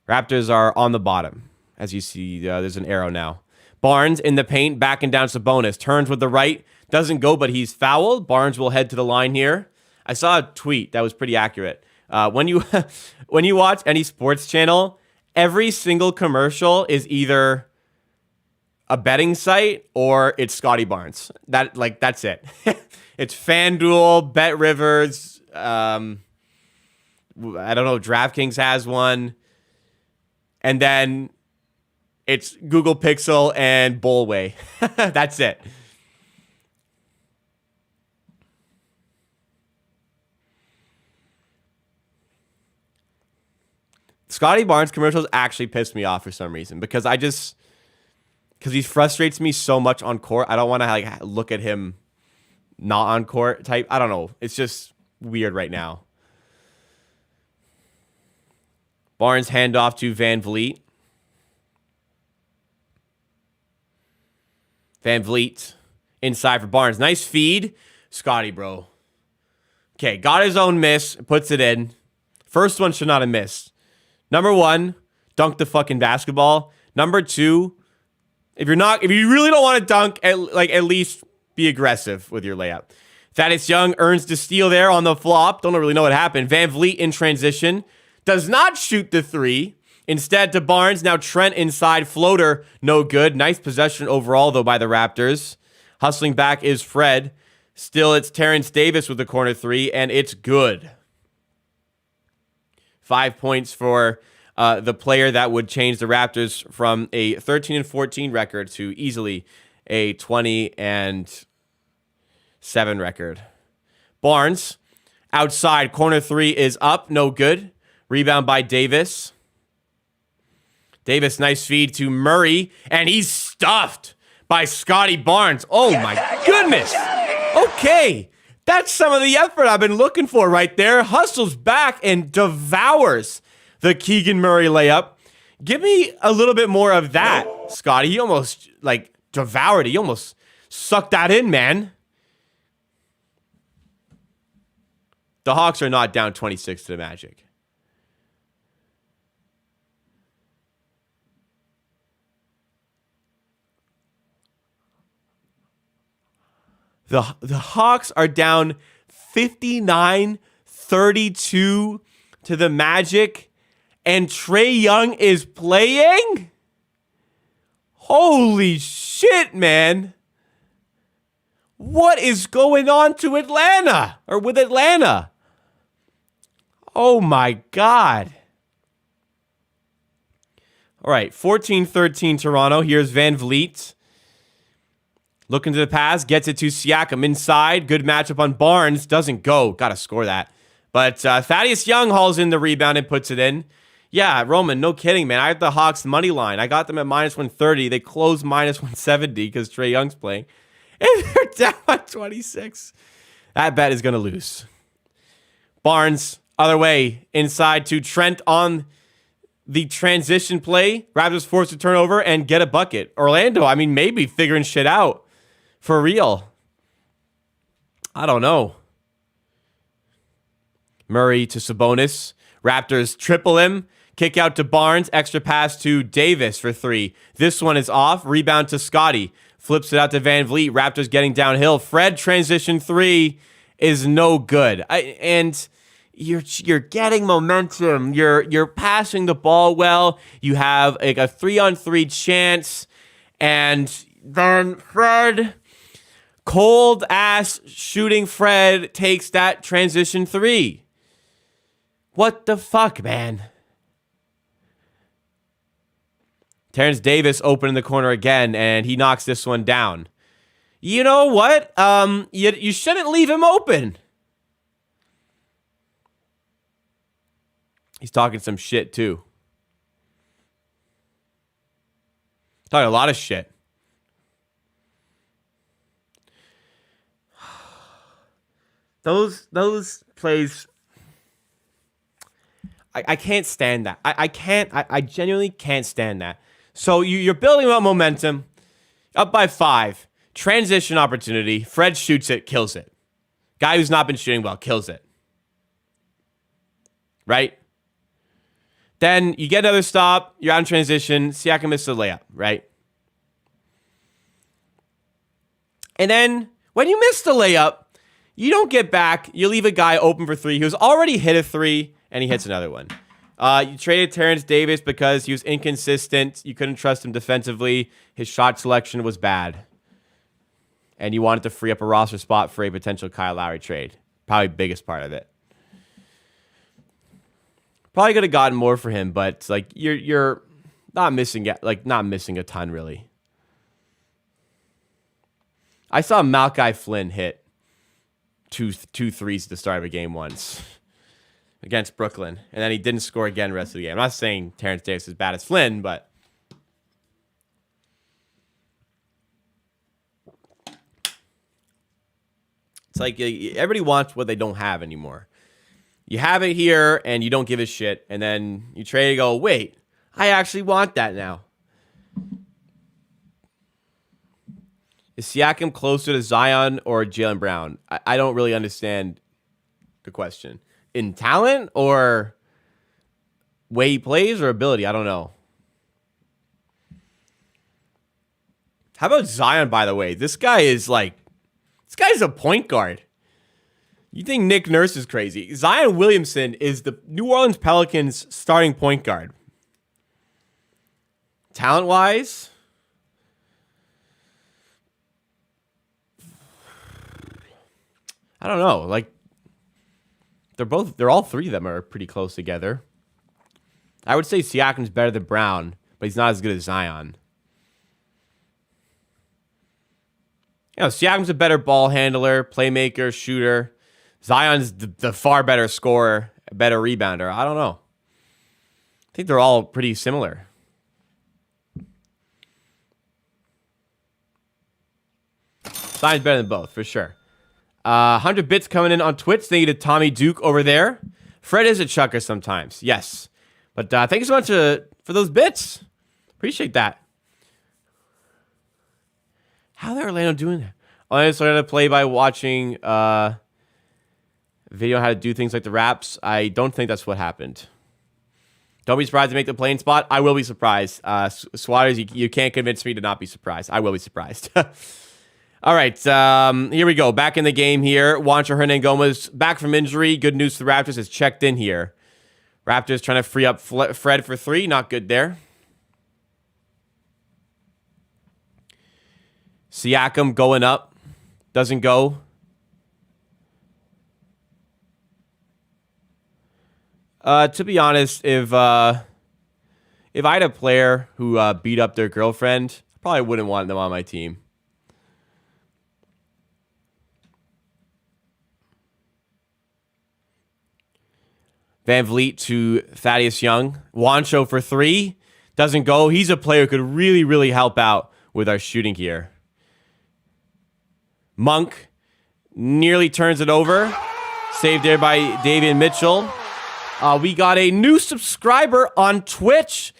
Raptors are on the bottom. As you see, there's an arrow now. Barnes in the paint, backing down Sabonis. Turns with the right. Doesn't go, but he's fouled. Barnes will head to the line here. I saw a tweet that was pretty accurate. When you watch any sports channel, every single commercial is either a betting site or it's Scottie Barnes. That's it. It's FanDuel, Bet Rivers. I don't know. DraftKings has one, and then it's Google Pixel and Bullway. That's it. Scottie Barnes commercials actually pissed me off for some reason because he frustrates me so much on court. I don't want to look at him not on court type. I don't know. It's just weird right now. Barnes handoff to VanVleet. VanVleet inside for Barnes. Nice feed. Scottie, bro. Okay, got his own miss. Puts it in. First one should not have missed. Number one, dunk the fucking basketball. Number two, if you really don't want to dunk, at least be aggressive with your layup. Thaddeus Young earns the steal there on the flop. Don't really know what happened. VanVleet in transition. Does not shoot the three. Instead to Barnes. Now Trent inside. Floater. No good. Nice possession overall, though, by the Raptors. Hustling back is Fred. Still, it's Terrence Davis with the corner three, and it's good. 5 points for the player that would change the Raptors from a 13-14 record to easily a 20-7 record. Barnes, outside, corner three is up, no good. Rebound by Davis. Davis, nice feed to Murray, and he's stuffed by Scottie Barnes. Oh, my goodness. Okay. That's some of the effort I've been looking for right there. Hustles back and devours the Keegan Murray layup. Give me a little bit more of that, Scottie. He almost, like, devoured it. He almost sucked that in, man. The Hawks are not down 26 to the Magic. The Hawks are down 59-32 to the Magic, and Trae Young is playing? Holy shit, man. What is going on to Atlanta? Or with Atlanta? Oh my God. All right, 14-13 Toronto. Here's VanVleet. Looking to the pass, gets it to Siakam inside. Good matchup on Barnes. Doesn't go. Got to score that. But Thaddeus Young hauls in the rebound and puts it in. Yeah, Roman, no kidding, man. I have the Hawks money line. I got them at -130. They closed -170 because Trae Young's playing. And they're down by 26. That bet is going to lose. Barnes, other way, inside to Trent on the transition play. Raptors forced to turn over and get a bucket. Orlando, I mean, maybe figuring shit out. For real. I don't know. Murray to Sabonis. Raptors triple him. Kick out to Barnes. Extra pass to Davis for 3. This one is off. Rebound to Scottie. Flips it out to VanVleet. Raptors getting downhill. Fred transition 3 is no good. And you're getting momentum. You're passing the ball well. You have like a 3-on-3 chance. And then Fred, cold ass shooting Fred, takes that transition 3. What the fuck, man? Terrence Davis open in the corner again, and he knocks this one down. You know what? You shouldn't leave him open. He's talking some shit, too. Talking a lot of shit. Those plays, I can't stand that. I genuinely can't stand that. So you're building up momentum, up by 5. Transition opportunity. Fred shoots it, kills it. Guy who's not been shooting well, kills it. Right? Then you get another stop. You're out in transition. Siakam misses the layup, right? And then when you miss the layup, you don't get back. You leave a guy open for 3. He was already hit a 3, and he hits another one. You traded Terrence Davis because he was inconsistent. You couldn't trust him defensively. His shot selection was bad. And you wanted to free up a roster spot for a potential Kyle Lowry trade. Probably the biggest part of it. Probably could have gotten more for him, but like you're not missing a ton really. I saw Malachi Flynn hit two threes at the start of a game once against Brooklyn, and then he didn't score again the rest of the game. I'm not saying Terrence Davis is as bad as Flynn, but it's like everybody wants what they don't have anymore. You have it here, and you don't give a shit, and then you trade and go, wait, I actually want that now. Is Siakam closer to Zion or Jaylen Brown? I don't really understand the question. In talent or way he plays or ability? I don't know. How about Zion, by the way? This guy's a point guard. You think Nick Nurse is crazy. Zion Williamson is the New Orleans Pelicans starting point guard. Talent-wise, I don't know. Like, they're all three of them are pretty close together. I would say Siakam's better than Brown, but he's not as good as Zion. You know, Siakam's a better ball handler, playmaker, shooter. Zion's the far better scorer, better rebounder. I don't know. I think they're all pretty similar. Sign's better than both, for sure. 100 bits coming in on Twitch. Thank you to Tommy Duke over there. Fred is a chucker sometimes, yes. But thank you so much for those bits. Appreciate that. How are Orlando doing that? I just learned how to play by watching video on how to do things like the Raps. I don't think that's what happened. Don't be surprised to make the playing spot. I will be surprised. Swatters, you can't convince me to not be surprised. I will be surprised. All right, here we go. Back in the game here. Juancho Hernangomez back from injury. Good news for the Raptors has checked in here. Raptors trying to free up Fred for three. Not good there. Siakam going up. Doesn't go. To be honest, if I had a player who beat up their girlfriend, I probably wouldn't want them on my team. VanVleet to Thaddeus Young. Juancho for three. Doesn't go. He's a player who could really, really help out with our shooting here. Monk nearly turns it over. Saved there by Davian Mitchell. We got a new subscriber on Twitch.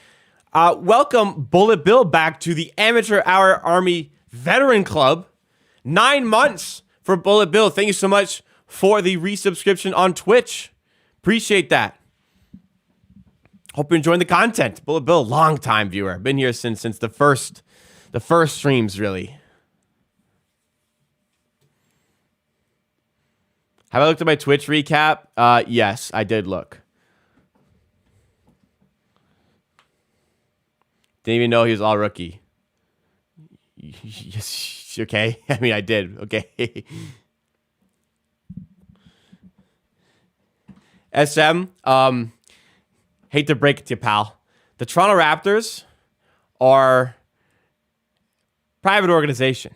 Welcome, Bullet Bill, back to the Amateur Hour Army Veteran Club. 9 months for Bullet Bill. Thank you so much for the resubscription on Twitch. Appreciate that. Hope you're enjoying the content. Bullet Bill, long-time viewer. Been here since the first streams, really. Have I looked at my Twitch recap? Yes, I did look. Didn't even know he was all rookie. Yes, okay. I mean, I did. Okay. SM, hate to break it to you, pal. The Toronto Raptors are private organization.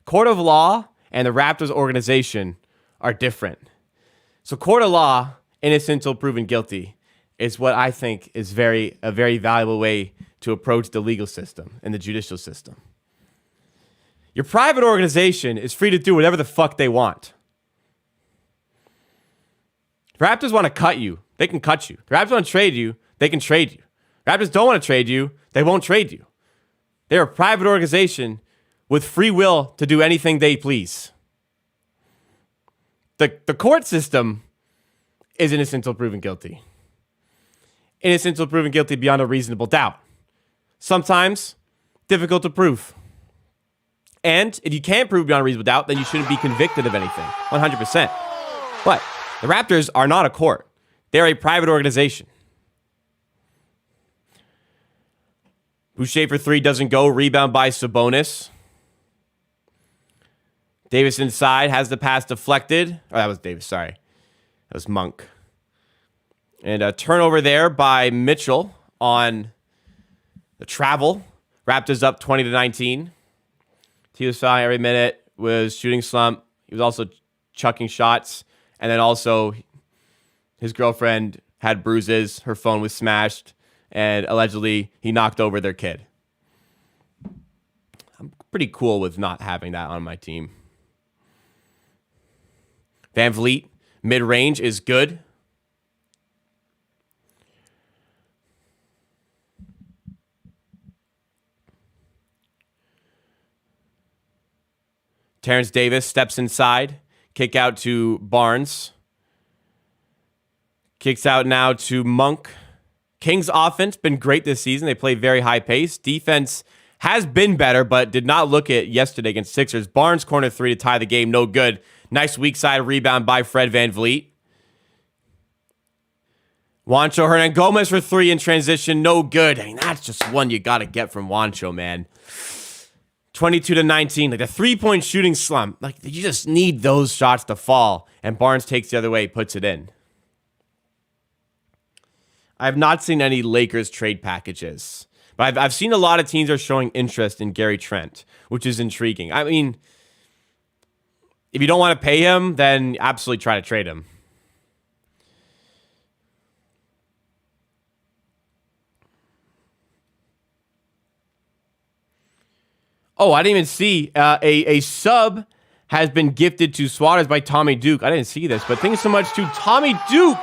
Court of law and the Raptors organization are different. So court of law, innocent until proven guilty, is what I think is a very valuable way to approach the legal system and the judicial system. Your private organization is free to do whatever the fuck they want. If Raptors want to cut you, they can cut you. If Raptors want to trade you, they can trade you. If Raptors don't want to trade you, they won't trade you. They're a private organization with free will to do anything they please. The court system is innocent until proven guilty. Innocent until proven guilty beyond a reasonable doubt. Sometimes difficult to prove. And if you can't prove beyond a reasonable doubt, then you shouldn't be convicted of anything. 100%. But the Raptors are not a court. They're a private organization. Boucher for three doesn't go. Rebound by Sabonis. Davis inside has the pass deflected. Oh, that was Davis, sorry. That was Monk. And a turnover there by Mitchell on the travel. Raptors up 20-19. He was fouling every minute, was shooting slump. He was also chucking shots. And then also his girlfriend had bruises. Her phone was smashed. And allegedly he knocked over their kid. I'm pretty cool with not having that on my team. VanVleet, mid-range is good. Terrence Davis steps inside. Kick out to Barnes. Kicks out now to Monk. Kings offense been great this season. They play very high pace. Defense has been better, but did not look it yesterday against Sixers. Barnes corner three to tie the game. No good. Nice weak side rebound by Fred VanVleet. Juancho Hernangomez for three in transition. No good. I mean, that's just one you got to get from Juancho, man. 22-19. Like a three-point shooting slump. Like you just need those shots to fall. And Barnes takes the other way, puts it in. I have not seen any Lakers trade packages. But I've seen a lot of teams are showing interest in Gary Trent, which is intriguing. I mean, if you don't want to pay him, then absolutely try to trade him. Oh, I didn't even see a sub has been gifted to Swatters by Tommy Duke. I didn't see this, but thank you so much to Tommy Duke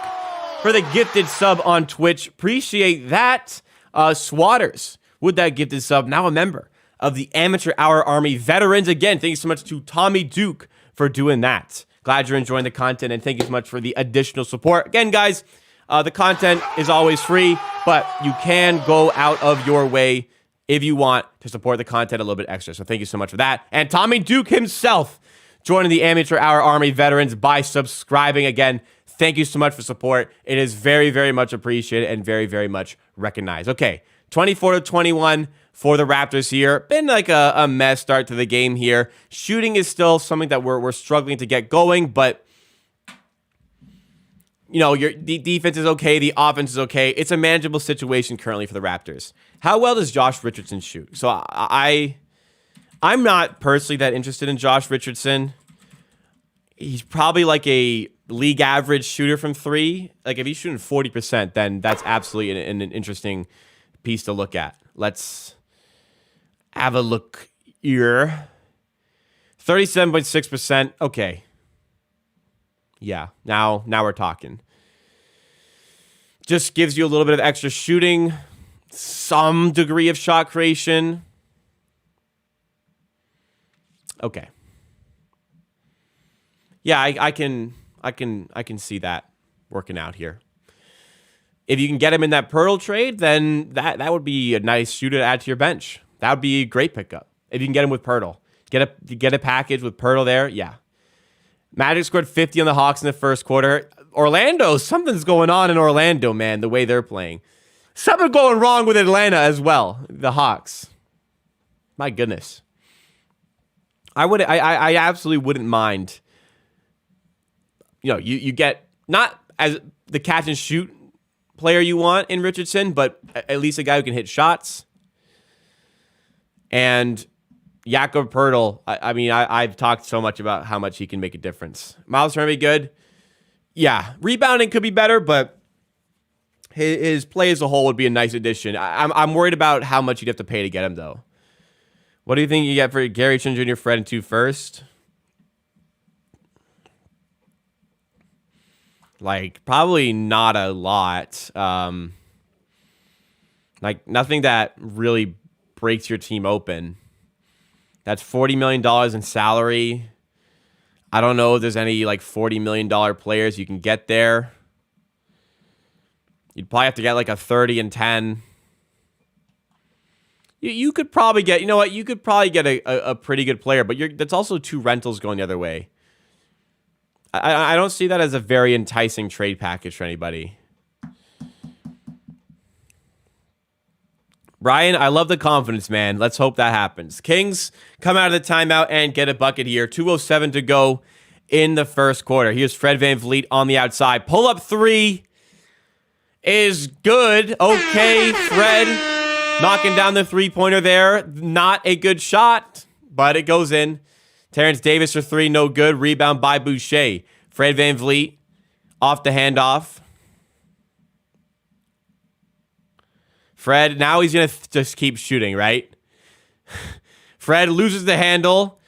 for the gifted sub on Twitch. Appreciate that. Swatters with that gifted sub, now a member of the Amateur Hour Army Veterans. Again, thank you so much to Tommy Duke for doing that. Glad you're enjoying the content, and thank you so much for the additional support. Again, guys, the content is always free, but you can go out of your way if you want to support the content a little bit extra. So thank you so much for that. And Tommy Duke himself joining the Amateur Hour Army Veterans by subscribing. Again, thank you so much for support. It is very, very much appreciated and very, very much recognized. Okay, 24-21 for the Raptors here. Been like a mess start to the game here. Shooting is still something that we're struggling to get going, but you know, the defense is okay, the offense is okay. It's a manageable situation currently for the Raptors. How well does Josh Richardson shoot? So I'm not personally that interested in Josh Richardson. He's probably like a league average shooter from three. Like if he's shooting 40%, then that's absolutely an interesting piece to look at. Let's have a look here. 37.6%. Okay. Yeah, now we're talking. Just gives you a little bit of extra shooting, some degree of shot creation. Okay. Yeah, I can see that working out here. If you can get him in that Pearl trade, then that would be a nice shooter to add to your bench. That would be a great pickup. If you can get him with Pirtle. Get a package with Pirtle there, yeah. Magic scored 50 on the Hawks in the first quarter. Orlando, something's going on in Orlando, man, the way they're playing. Something going wrong with Atlanta as well, the Hawks. My goodness. I absolutely wouldn't mind. You know, you get not as the catch and shoot player you want in Richardson, but at least a guy who can hit shots. And Jakob Poeltl, I've talked so much about how much he can make a difference. Miles Turner be good. Yeah, rebounding could be better, but his play as a whole would be a nice addition. I'm worried about how much you'd have to pay to get him, though. What do you think you get for Gary Trent Jr., Fred, and 2 first? Like, probably not a lot. Like, nothing that really breaks your team open. That's $40 million in salary. I don't know if there's any like $40 million players you can get there. You'd probably have to get like a 30 and 10. You could probably get, you know what? You could probably get a pretty good player, but that's also 2 rentals going the other way. I don't see that as a very enticing trade package for anybody. Brian, I love the confidence, man. Let's hope that happens. Kings come out of the timeout and get a bucket here. 2:07 to go in the first quarter. Here's Fred VanVleet on the outside. Pull-up 3 is good. Okay, Fred knocking down the three-pointer there. Not a good shot, but it goes in. Terrence Davis for 3, no good. Rebound by Boucher. Fred VanVleet off the handoff. Fred, now he's going to just keep shooting, right? Fred loses the handle.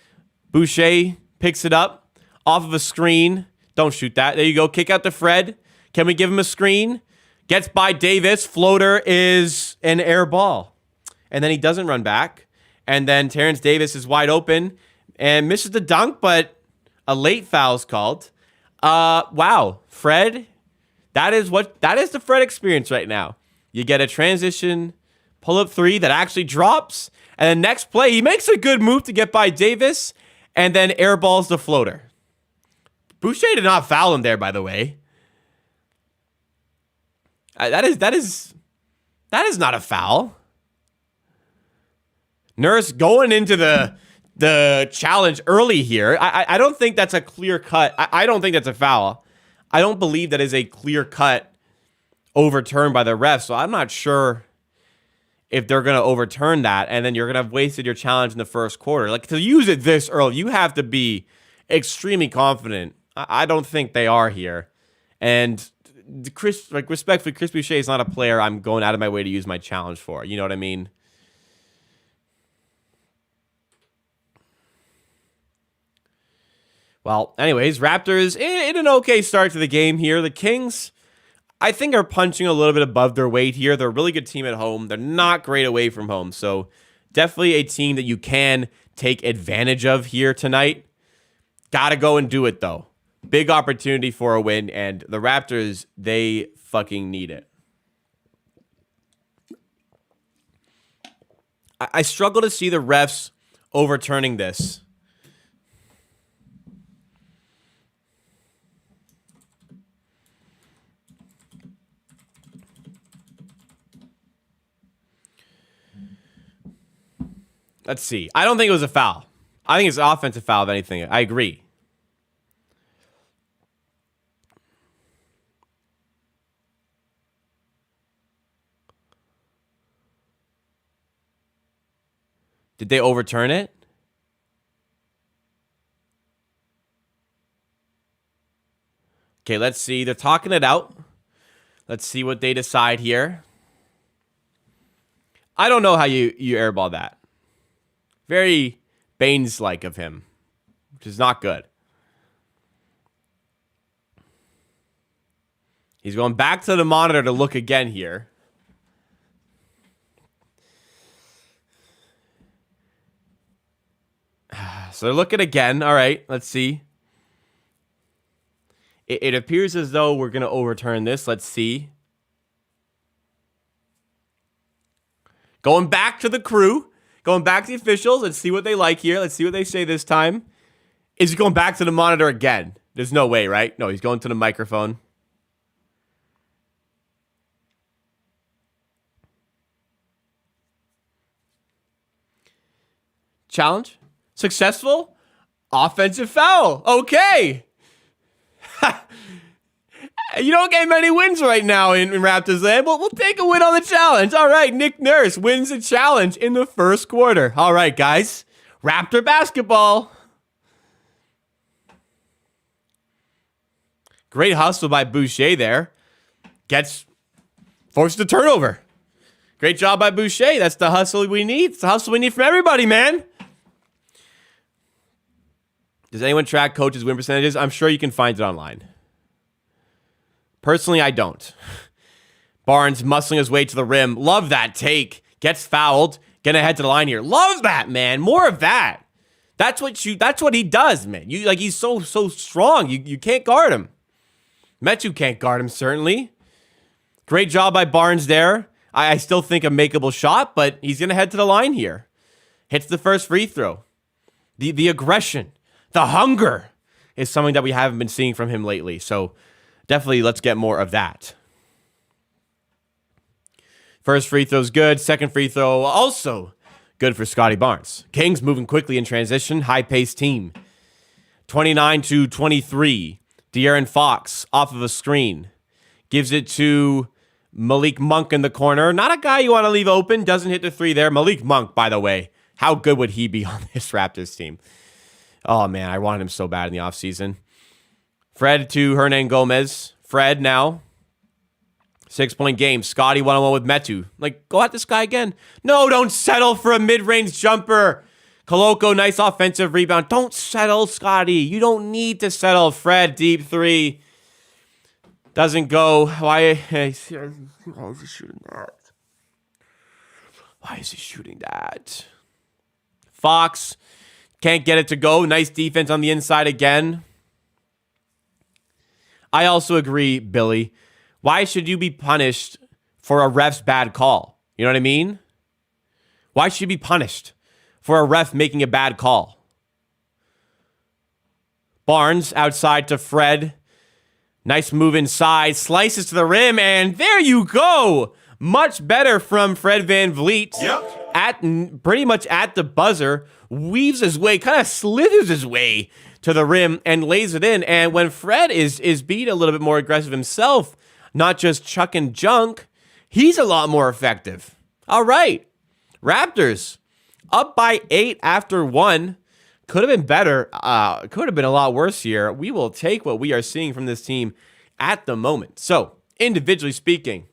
Boucher picks it up off of a screen. Don't shoot that. There you go. Kick out to Fred. Can we give him a screen? Gets by Davis. Floater is an air ball. And then he doesn't run back. And then Terrence Davis is wide open and misses the dunk, but a late foul is called. Wow. Fred, that is the Fred experience right now. You get a transition pull-up 3 that actually drops. And the next play, he makes a good move to get by Davis and then airballs the floater. Boucher did not foul him there, by the way. That is not a foul. Nurse going into the challenge early here. I don't think that's a clear cut. I don't think that's a foul. I don't believe that is a clear cut overturned by the refs, so I'm not sure if they're going to overturn that, and then you're going to have wasted your challenge in the first quarter. Like, to use it this early, you have to be extremely confident. I don't think they are here. And respectfully, Chris Boucher is not a player I'm going out of my way to use my challenge for. You know what I mean? Well, anyways, Raptors in an okay start to the game here. The Kings, I think, are punching a little bit above their weight here. They're a really good team at home. They're not great away from home. So definitely a team that you can take advantage of here tonight. Got to go and do it, though. Big opportunity for a win, and the Raptors, they fucking need it. I struggle to see the refs overturning this. Let's see. I don't think it was a foul. I think it's an offensive foul, if anything. I agree. Did they overturn it? Okay, let's see. They're talking it out. Let's see what they decide here. I don't know how you airball that. Very Baines-like of him, which is not good. He's going back to the monitor to look again here. So they're looking again. All right, let's see. It appears as though we're going to overturn this. Let's see. Going back to the crew. Going back to the officials. Let's see what they like here. Let's see what they say this time. Is he going back to the monitor again? There's no way, right? No, he's going to the microphone. Challenge. Successful. Offensive foul. Okay. You don't get many wins right now in Raptors land, but we'll take a win on the challenge. All right, Nick Nurse wins the challenge in the first quarter. All right, guys. Raptor basketball. Great hustle by Boucher there. Forced a turnover. Great job by Boucher. That's the hustle we need. It's the hustle we need from everybody, man. Does anyone track coaches' win percentages? I'm sure you can find it online. Personally, I don't. Barnes muscling his way to the rim. Love that take. Gets fouled. Getting ahead to the line here. Love that, man. More of that. That's what he does, man. He's so strong. You can't guard him. Metu can't guard him, certainly. Great job by Barnes there. I still think a makeable shot, but he's going to head to the line here. Hits the first free throw. The aggression, the hunger is something that we haven't been seeing from him lately. So definitely let's get more of that. First free throw's good. Second free throw also good for Scottie Barnes. Kings moving quickly in transition. High-paced team. 29-23. De'Aaron Fox off of a screen. Gives it to Malik Monk in the corner. Not a guy you want to leave open. Doesn't hit the three there. Malik Monk, by the way. How good would he be on this Raptors team? Oh, man, I wanted him so bad in the offseason. Fred to Hernan Gomez. Fred now. 6-point game. Scottie 1-on-1 with Metu. Go at this guy again. No, don't settle for a mid-range jumper. Koloko, nice offensive rebound. Don't settle, Scottie. You don't need to settle. Fred, deep three. Doesn't go. Why is he shooting that? Why is he shooting that? Fox can't get it to go. Nice defense on the inside again. I also agree, Billy. Why should you be punished for a ref's bad call? You know what I mean? Why should you be punished for a ref making a bad call? Barnes outside to Fred. Nice move inside. Slices to the rim, and there you go. Much better from Fred VanVleet. Yep. Pretty much at the buzzer. Weaves his way, kind of slithers his way to the rim and lays it in. And when Fred is being a little bit more aggressive himself, not just chucking junk, he's a lot more effective. All right. Raptors up by 8 after 1. Could have been better. Could have been a lot worse here. We will take what we are seeing from this team at the moment. So, individually speaking,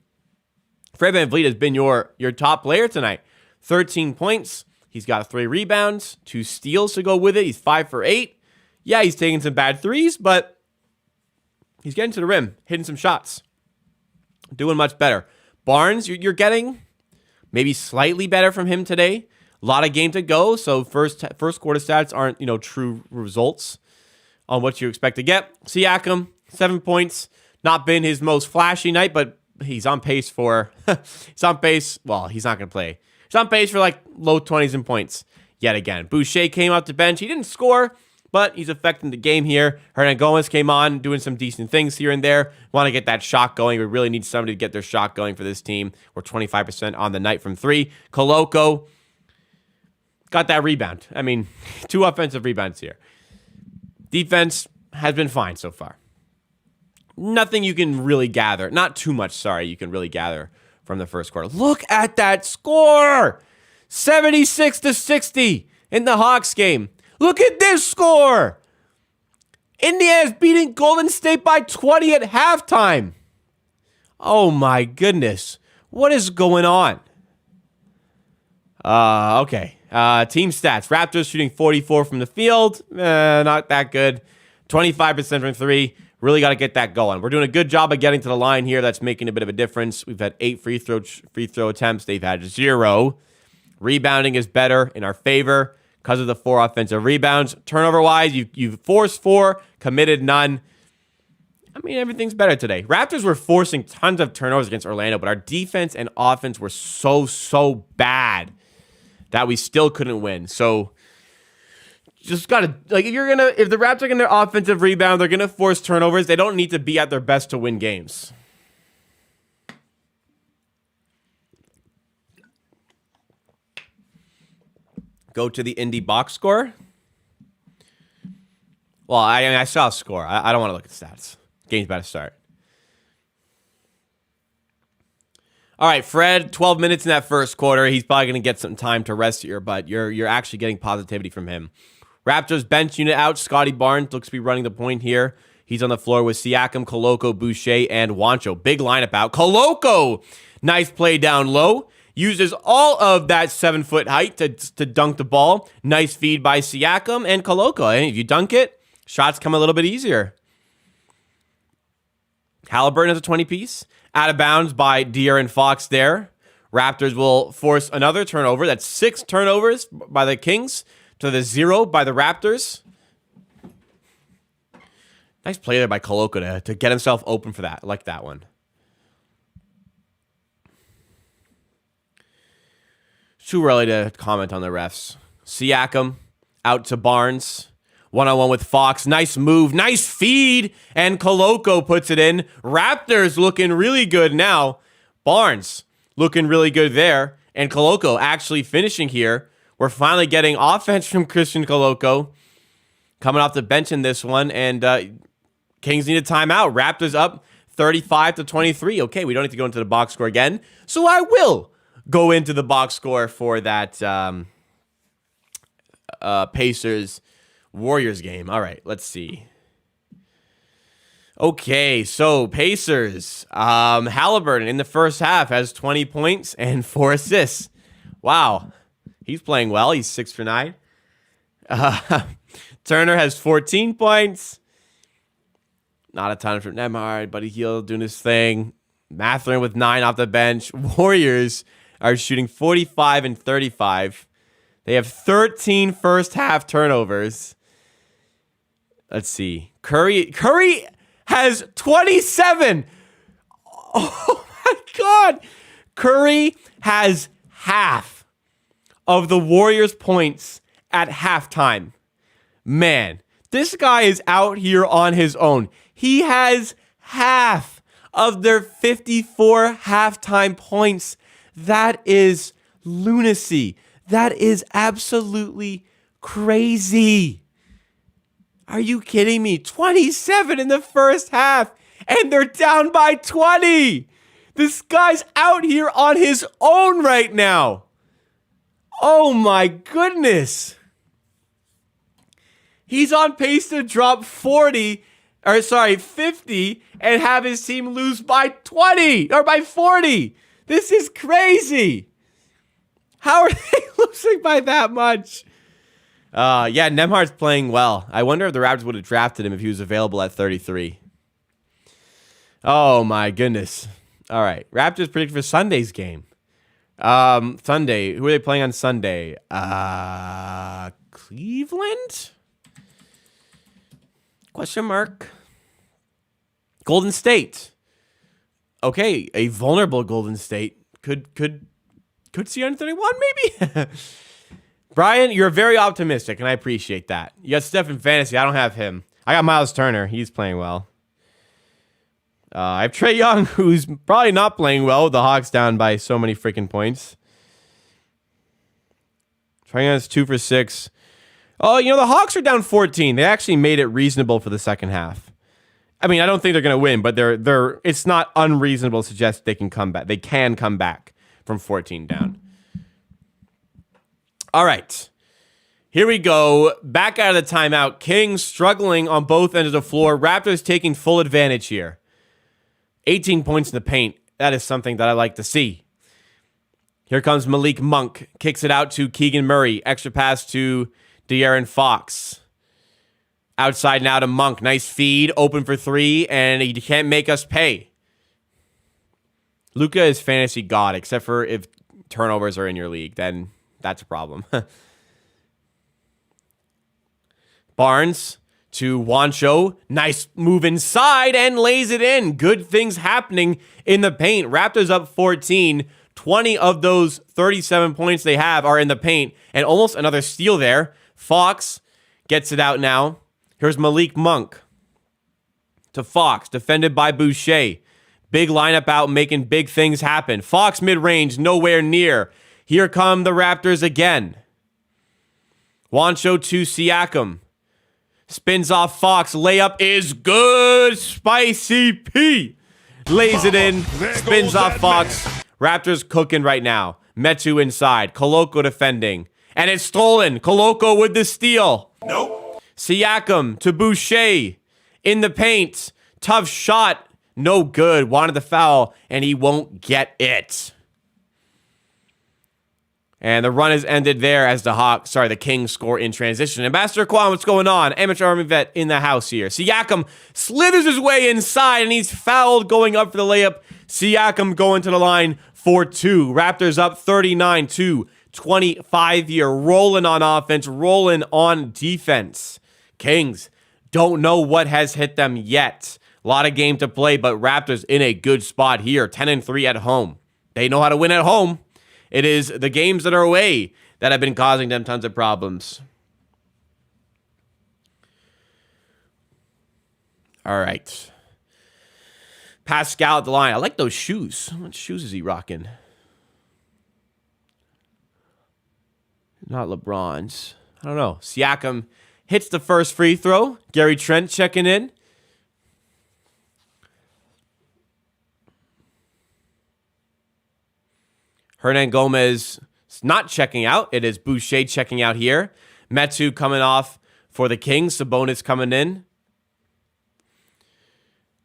Fred VanVleet has been your top player tonight. 13 points. He's got 3 rebounds, 2 steals to go with it. He's 5 for 8. Yeah, he's taking some bad threes, but he's getting to the rim, hitting some shots, doing much better. Barnes, you're getting maybe slightly better from him today. A lot of game to go, so first quarter stats aren't, true results on what you expect to get. Siakam, 7 points. Not been his most flashy night, but he's on pace for he's on pace. Well, he's not going to play. He's on pace for like low 20s in points yet again. Boucher came off the bench. He didn't score, but he's affecting the game here. Hernan Gomez came on, doing some decent things here and there. Want to get that shot going. We really need somebody to get their shot going for this team. We're 25% on the night from three. Koloko got that rebound. I mean, 2 offensive rebounds here. Defense has been fine so far. Nothing you can really gather. Not too much, sorry, you can really gather from the first quarter. Look at that score! 76-60 in the Hawks game. Look at this score! Indiana's beating Golden State by 20 at halftime. Oh my goodness. What is going on? Okay. Team stats. Raptors shooting 44 from the field. Not that good. 25% from three. Really got to get that going. We're doing a good job of getting to the line here. That's making a bit of a difference. We've had 8 free throw attempts. They've had 0. Rebounding is better in our favor because of the 4 offensive rebounds. Turnover-wise, you've forced 4, committed none. I mean, everything's better today. Raptors were forcing tons of turnovers against Orlando, but our defense and offense were so bad that we still couldn't win. So just gotta, like, if the Raptors are getting their offensive rebound, they're gonna force turnovers. They don't need to be at their best to win games. Go to the Indy box score. Well, I saw a score. I don't want to look at stats. Game's about to start. All right, Fred, 12 minutes in that first quarter. He's probably going to get some time to rest here, but you're actually getting positivity from him. Raptors bench unit out. Scottie Barnes looks to be running the point here. He's on the floor with Siakam, Koloko, Boucher, and Juancho. Big lineup out. Koloko, nice play down low. Uses all of that 7-foot height to dunk the ball. Nice feed by Siakam and Koloko. And if you dunk it, shots come a little bit easier. Halliburton has a 20-piece. Out of bounds by De'Aaron Fox there. Raptors will force another turnover. That's 6 turnovers by the Kings to the 0 by the Raptors. Nice play there by Koloko to get himself open for that. I like that one. Too early to comment on the refs. Siakam out to Barnes. One-on-one with Fox. Nice move. Nice feed. And Koloko puts it in. Raptors looking really good now. Barnes looking really good there. And Koloko actually finishing here. We're finally getting offense from Christian Koloko. Coming off the bench in this one. And Kings need a timeout. Raptors up 35-23. Okay, we don't need to go into the box score again. So I will go into the box score for that Pacers-Warriors game. All right, let's see. Okay, so Pacers. Halliburton in the first half has 20 points and 4 assists. Wow. He's playing well. He's 6 for 9. Turner has 14 points. Not a ton from Nembhard. Buddy Hield doing his thing. Mathurin with 9 off the bench. Warriors are shooting 45 and 35. They have 13 first half turnovers. Let's see. Curry has 27. Oh my God. Curry has half of the Warriors' points at halftime. Man, this guy is out here on his own. He has half of their 54 halftime points. That is lunacy. That is absolutely crazy. Are you kidding me? 27 in the first half, and they're down by 20. This guy's out here on his own right now. Oh my goodness. He's on pace to drop 50 and have his team lose by 20 or by 40. This is crazy. How are they losing by that much? Yeah, Nembhard's playing well. I wonder if the Raptors would have drafted him if he was available at 33. Oh, my goodness. All right. Raptors predict for Sunday's game. Sunday. Who are they playing on Sunday? Cleveland? Question mark. Golden State. Okay, a vulnerable Golden State. Could see on 31 maybe? Brian, you're very optimistic, and I appreciate that. You got Steph in fantasy. I don't have him. I got Miles Turner. He's playing well. I have Trae Young, who's probably not playing well with the Hawks down by so many freaking points. Trae Young is 2 for 6. Oh, the Hawks are down 14. They actually made it reasonable for the second half. I mean, I don't think they're going to win, but it's not unreasonable to suggest they can come back. They can come back from 14 down. All right. Here we go. Back out of the timeout. Kings struggling on both ends of the floor. Raptors taking full advantage here. 18 points in the paint. That is something that I like to see. Here comes Malik Monk. Kicks it out to Keegan Murray. Extra pass to De'Aaron Fox. Outside now to Monk. Nice feed. Open for 3. And he can't make us pay. Luka is fantasy god, except for if turnovers are in your league. Then that's a problem. Barnes to Juancho. Nice move inside and lays it in. Good things happening in the paint. Raptors up 14. 20 of those 37 points they have are in the paint. And almost another steal there. Fox gets it out now. Here's Malik Monk to Fox. Defended by Boucher. Big lineup out, making big things happen. Fox mid-range, nowhere near. Here come the Raptors again. Juancho to Siakam. Spins off Fox. Layup is good. Spicy P. Lays it in. Spins off Fox. Raptors cooking right now. Metu inside. Koloko defending. And it's stolen. Koloko with the steal. Nope. Siakam to Boucher. In the paint. Tough shot. No good. Wanted the foul. And he won't get it. And the run is ended there as the Kings score in transition. Ambassador Kwan, what's going on? Amateur Army vet in the house here. Siakam slithers his way inside, and he's fouled going up for the layup. Siakam going to the line for 2. Raptors up 39-25 here. Rolling on offense, rolling on defense. Kings don't know what has hit them yet. A lot of game to play, but Raptors in a good spot here. 10-3 at home. They know how to win at home. It is the games that are away that have been causing them tons of problems. All right. Pascal at the line. I like those shoes. What shoes is he rocking? Not LeBron's. I don't know. Siakam hits the first free throw. Gary Trent checking in. Hernan Gomez not checking out. It is Boucher checking out here. Metu coming off for the Kings. Sabonis coming in.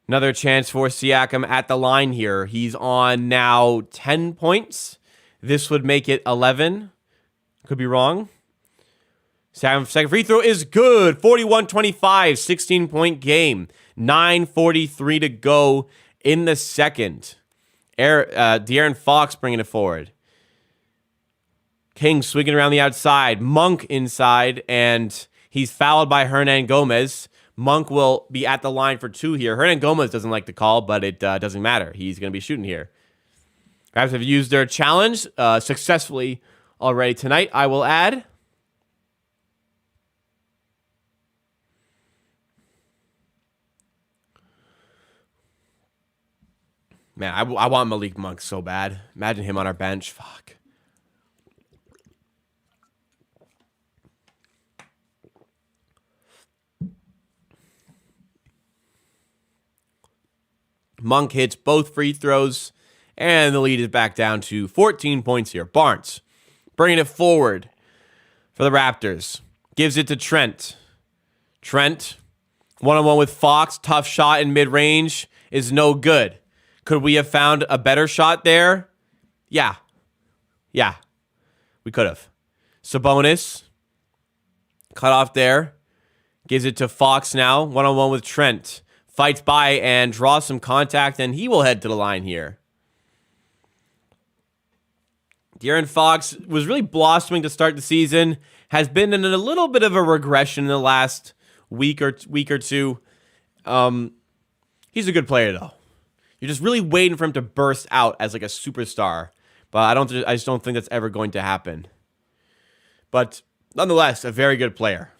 Another chance for Siakam at the line here. He's on now 10 points. This would make it 11. Could be wrong. Second free throw is good. 41-25, 16-point game. 9:43 to go in the second. De'Aaron Fox bringing it forward. King swinging around the outside. Monk inside, and he's fouled by Hernan Gomez. Monk will be at the line for 2 here. Hernan Gomez doesn't like the call, but it doesn't matter. He's going to be shooting here. Raptors have used their challenge successfully already tonight, I will add. Man, I want Malik Monk so bad. Imagine him on our bench. Fuck. Monk hits both free throws, and the lead is back down to 14 points here. Barnes bringing it forward for the Raptors. Gives it to Trent. Trent, one-on-one with Fox. Tough shot in mid-range is no good. Could we have found a better shot there? Yeah, we could have. Sabonis Cut off there. Gives it to Fox now. One-on-one with Trent. Fights by and draws some contact, and he will head to the line here. De'Aaron Fox was really blossoming to start the season. Has been in a little bit of a regression in the last week or two. He's a good player, though. You're just really waiting for him to burst out as like a superstar. But I just don't think that's ever going to happen. But nonetheless, a very good player.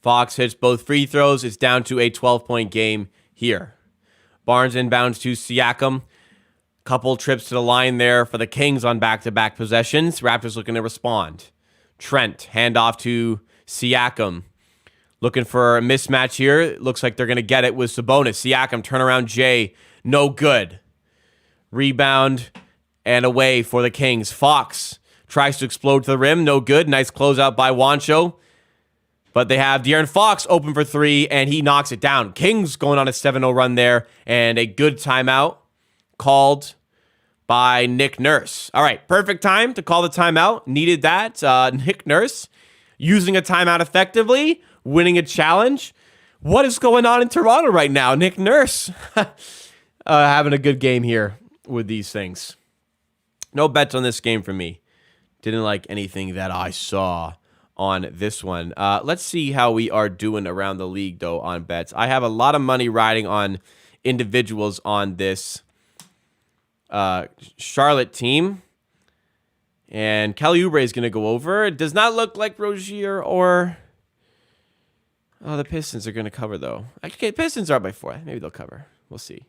Fox hits both free throws. It's down to a 12-point game here. Barnes inbounds to Siakam. Couple trips to the line there for the Kings on back-to-back possessions. Raptors looking to respond. Trent, handoff to Siakam. Looking for a mismatch here. Looks like they're going to get it with Sabonis. Siakam, turnaround J, no good. Rebound and away for the Kings. Fox tries to explode to the rim, no good. Nice closeout by Juancho. But they have De'Aaron Fox open for three, and he knocks it down. Kings going on a 7-0 run there, and a good timeout called by Nick Nurse. All right, perfect time to call the timeout. Needed that. Nick Nurse using a timeout effectively, winning a challenge. What is going on in Toronto right now? Nick Nurse having a good game here with these things. No bets on this game for me. Didn't like anything that I saw on this one. Let's see how we are doing around the league, though, on bets. I have a lot of money riding on individuals on this Charlotte team. And Kelly Oubre is going to go over. It does not look like Rozier or... Oh, the Pistons are going to cover, though. Okay, Pistons are up by 4. Maybe they'll cover. We'll see.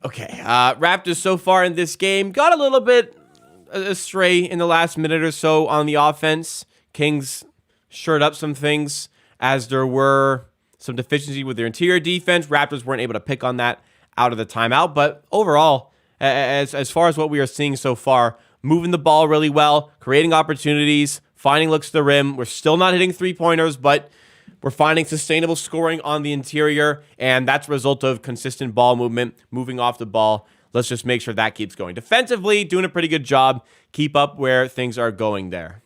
Okay, Raptors so far in this game got a little bit astray in the last minute or so on the offense. Kings shored up some things as there were some deficiency with their interior defense. Raptors weren't able to pick on that out of the timeout, but overall, as far as what we are seeing so far, moving the ball really well, creating opportunities, finding looks to the rim. We're still not hitting three-pointers, but we're finding sustainable scoring on the interior, and that's a result of consistent ball movement, moving off the ball. Let's just make sure that keeps going. Defensively, doing a pretty good job. Keep up where things are going there.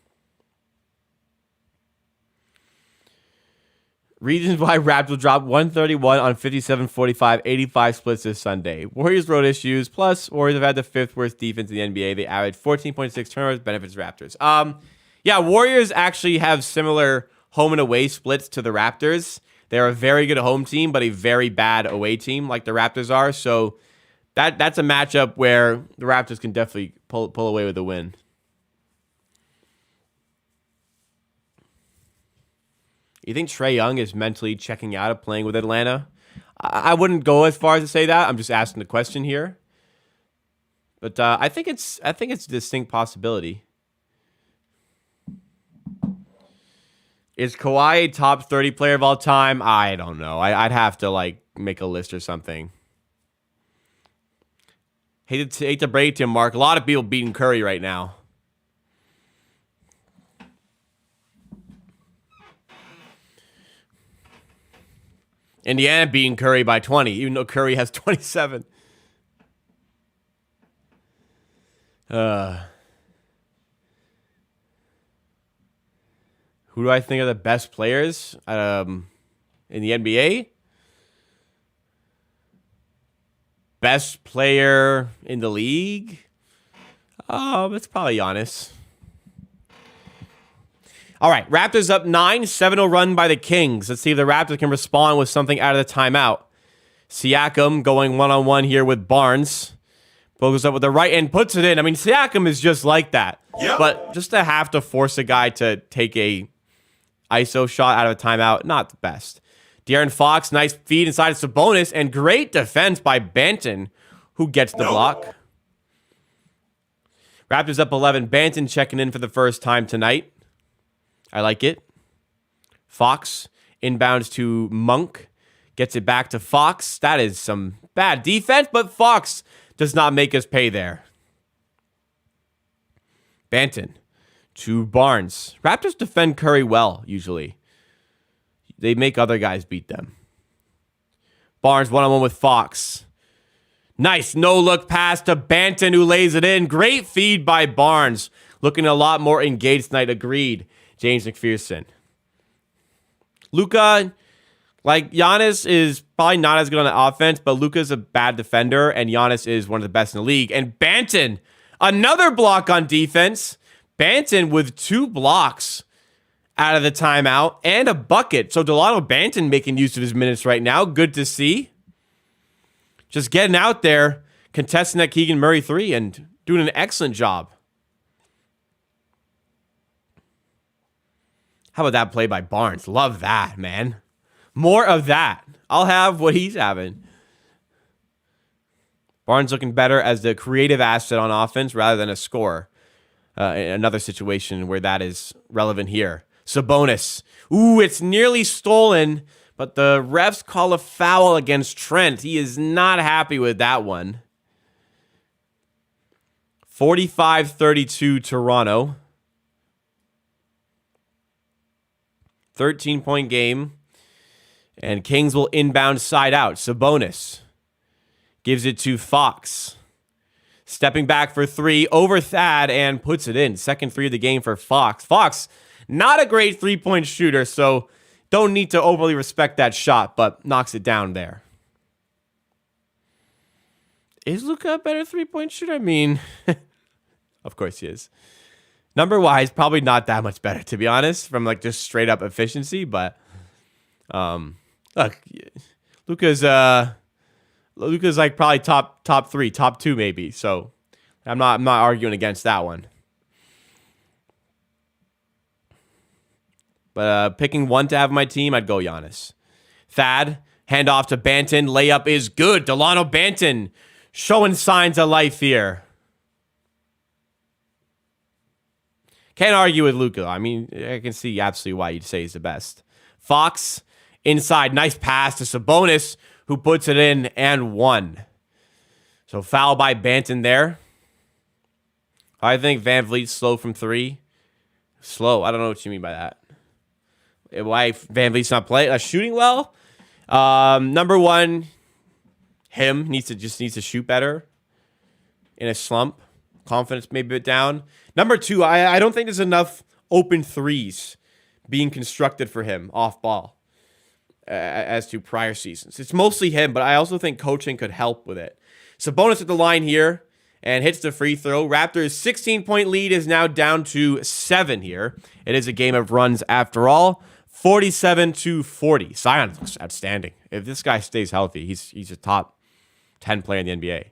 Reasons why Raptors dropped 131 on 57-45, 85 splits this Sunday. Warriors road issues, plus Warriors have had the 5th worst defense in the NBA. They averaged 14.6 turnovers, benefits Raptors. Yeah, Warriors actually have similar home and away splits to the Raptors. They're a very good home team, but a very bad away team like the Raptors are. So that's a matchup where the Raptors can definitely pull away with a win. You think Trae Young is mentally checking out of playing with Atlanta? I wouldn't go as far as to say that. I'm just asking the question here. But I think it's a distinct possibility. Is Kawhi a top 30 player of all time? I don't know. I'd have to make a list or something. Hate to break it to him, Mark. A lot of people beating Curry right now. Indiana beating Curry by 20, even though Curry has 27. Who do I think are the best players in the NBA? Best player in the league? It's probably Giannis. All right, Raptors up 9, 7-0 run by the Kings. Let's see if the Raptors can respond with something out of the timeout. Siakam going one-on-one here with Barnes. Goes up with the right and puts it in. I mean, Siakam is just like that. Yep. But just to have to force a guy to take a ISO shot out of a timeout, not the best. De'Aaron Fox, nice feed inside of Sabonis, and great defense by Banton, who gets the block. Raptors up 11. Banton checking in for the first time tonight. I like it. Fox inbounds to Monk. Gets it back to Fox. That is some bad defense, but Fox does not make us pay there. Banton to Barnes. Raptors defend Curry well, usually. They make other guys beat them. Barnes one-on-one with Fox. Nice no-look pass to Banton, who lays it in. Great feed by Barnes. Looking a lot more engaged tonight. Agreed. James McPherson. Luka, like Giannis is probably not as good on the offense, but Luka's a bad defender, and Giannis is one of the best in the league. And Banton, another block on defense. Banton with 2 blocks out of the timeout and a bucket. So Delano Banton making use of his minutes right now. Good to see. Just getting out there, contesting that Keegan Murray 3 and doing an excellent job. How about that play by Barnes? Love that, man. More of that. I'll have what he's having. Barnes looking better as the creative asset on offense rather than a scorer. Another situation where that is relevant here. Sabonis. Ooh, it's nearly stolen, but the refs call a foul against Trent. He is not happy with that one. 45-32 Toronto. 13-point game. And Kings will inbound side out. Sabonis gives it to Fox. Stepping back for 3 over Thad and puts it in. Second 3 of the game for Fox. Fox, not a great 3-point shooter, so don't need to overly respect that shot, but knocks it down there. Is Luka a better 3-point shooter? I mean, of course he is. Number-wise, probably not that much better, to be honest, from like just straight-up efficiency, but look, Luka's like probably top 3, top 2 maybe. So I'm not arguing against that one. But picking one to have on my team, I'd go Giannis. Thad, handoff to Banton. Layup is good. Delano Banton showing signs of life here. Can't argue with Luka. I mean, I can see absolutely why you'd say he's the best. Fox, inside. Nice pass to Sabonis, who puts it in and 1. So foul by Banton there. I think VanVleet's slow from 3. Slow. I don't know what you mean by that. Why VanVleet's not playing? Shooting well? Number 1, him needs to shoot better in a slump. Confidence maybe a bit down. Number 2, I don't think there's enough open threes being constructed for him off ball as to prior seasons. It's mostly him, but I also think coaching could help with it. Sabonis at the line here and hits the free throw. Raptors' 16-point lead is now down to 7 here. It is a game of runs after all. 47-40. Zion looks outstanding. If this guy stays healthy, he's a top 10 player in the NBA.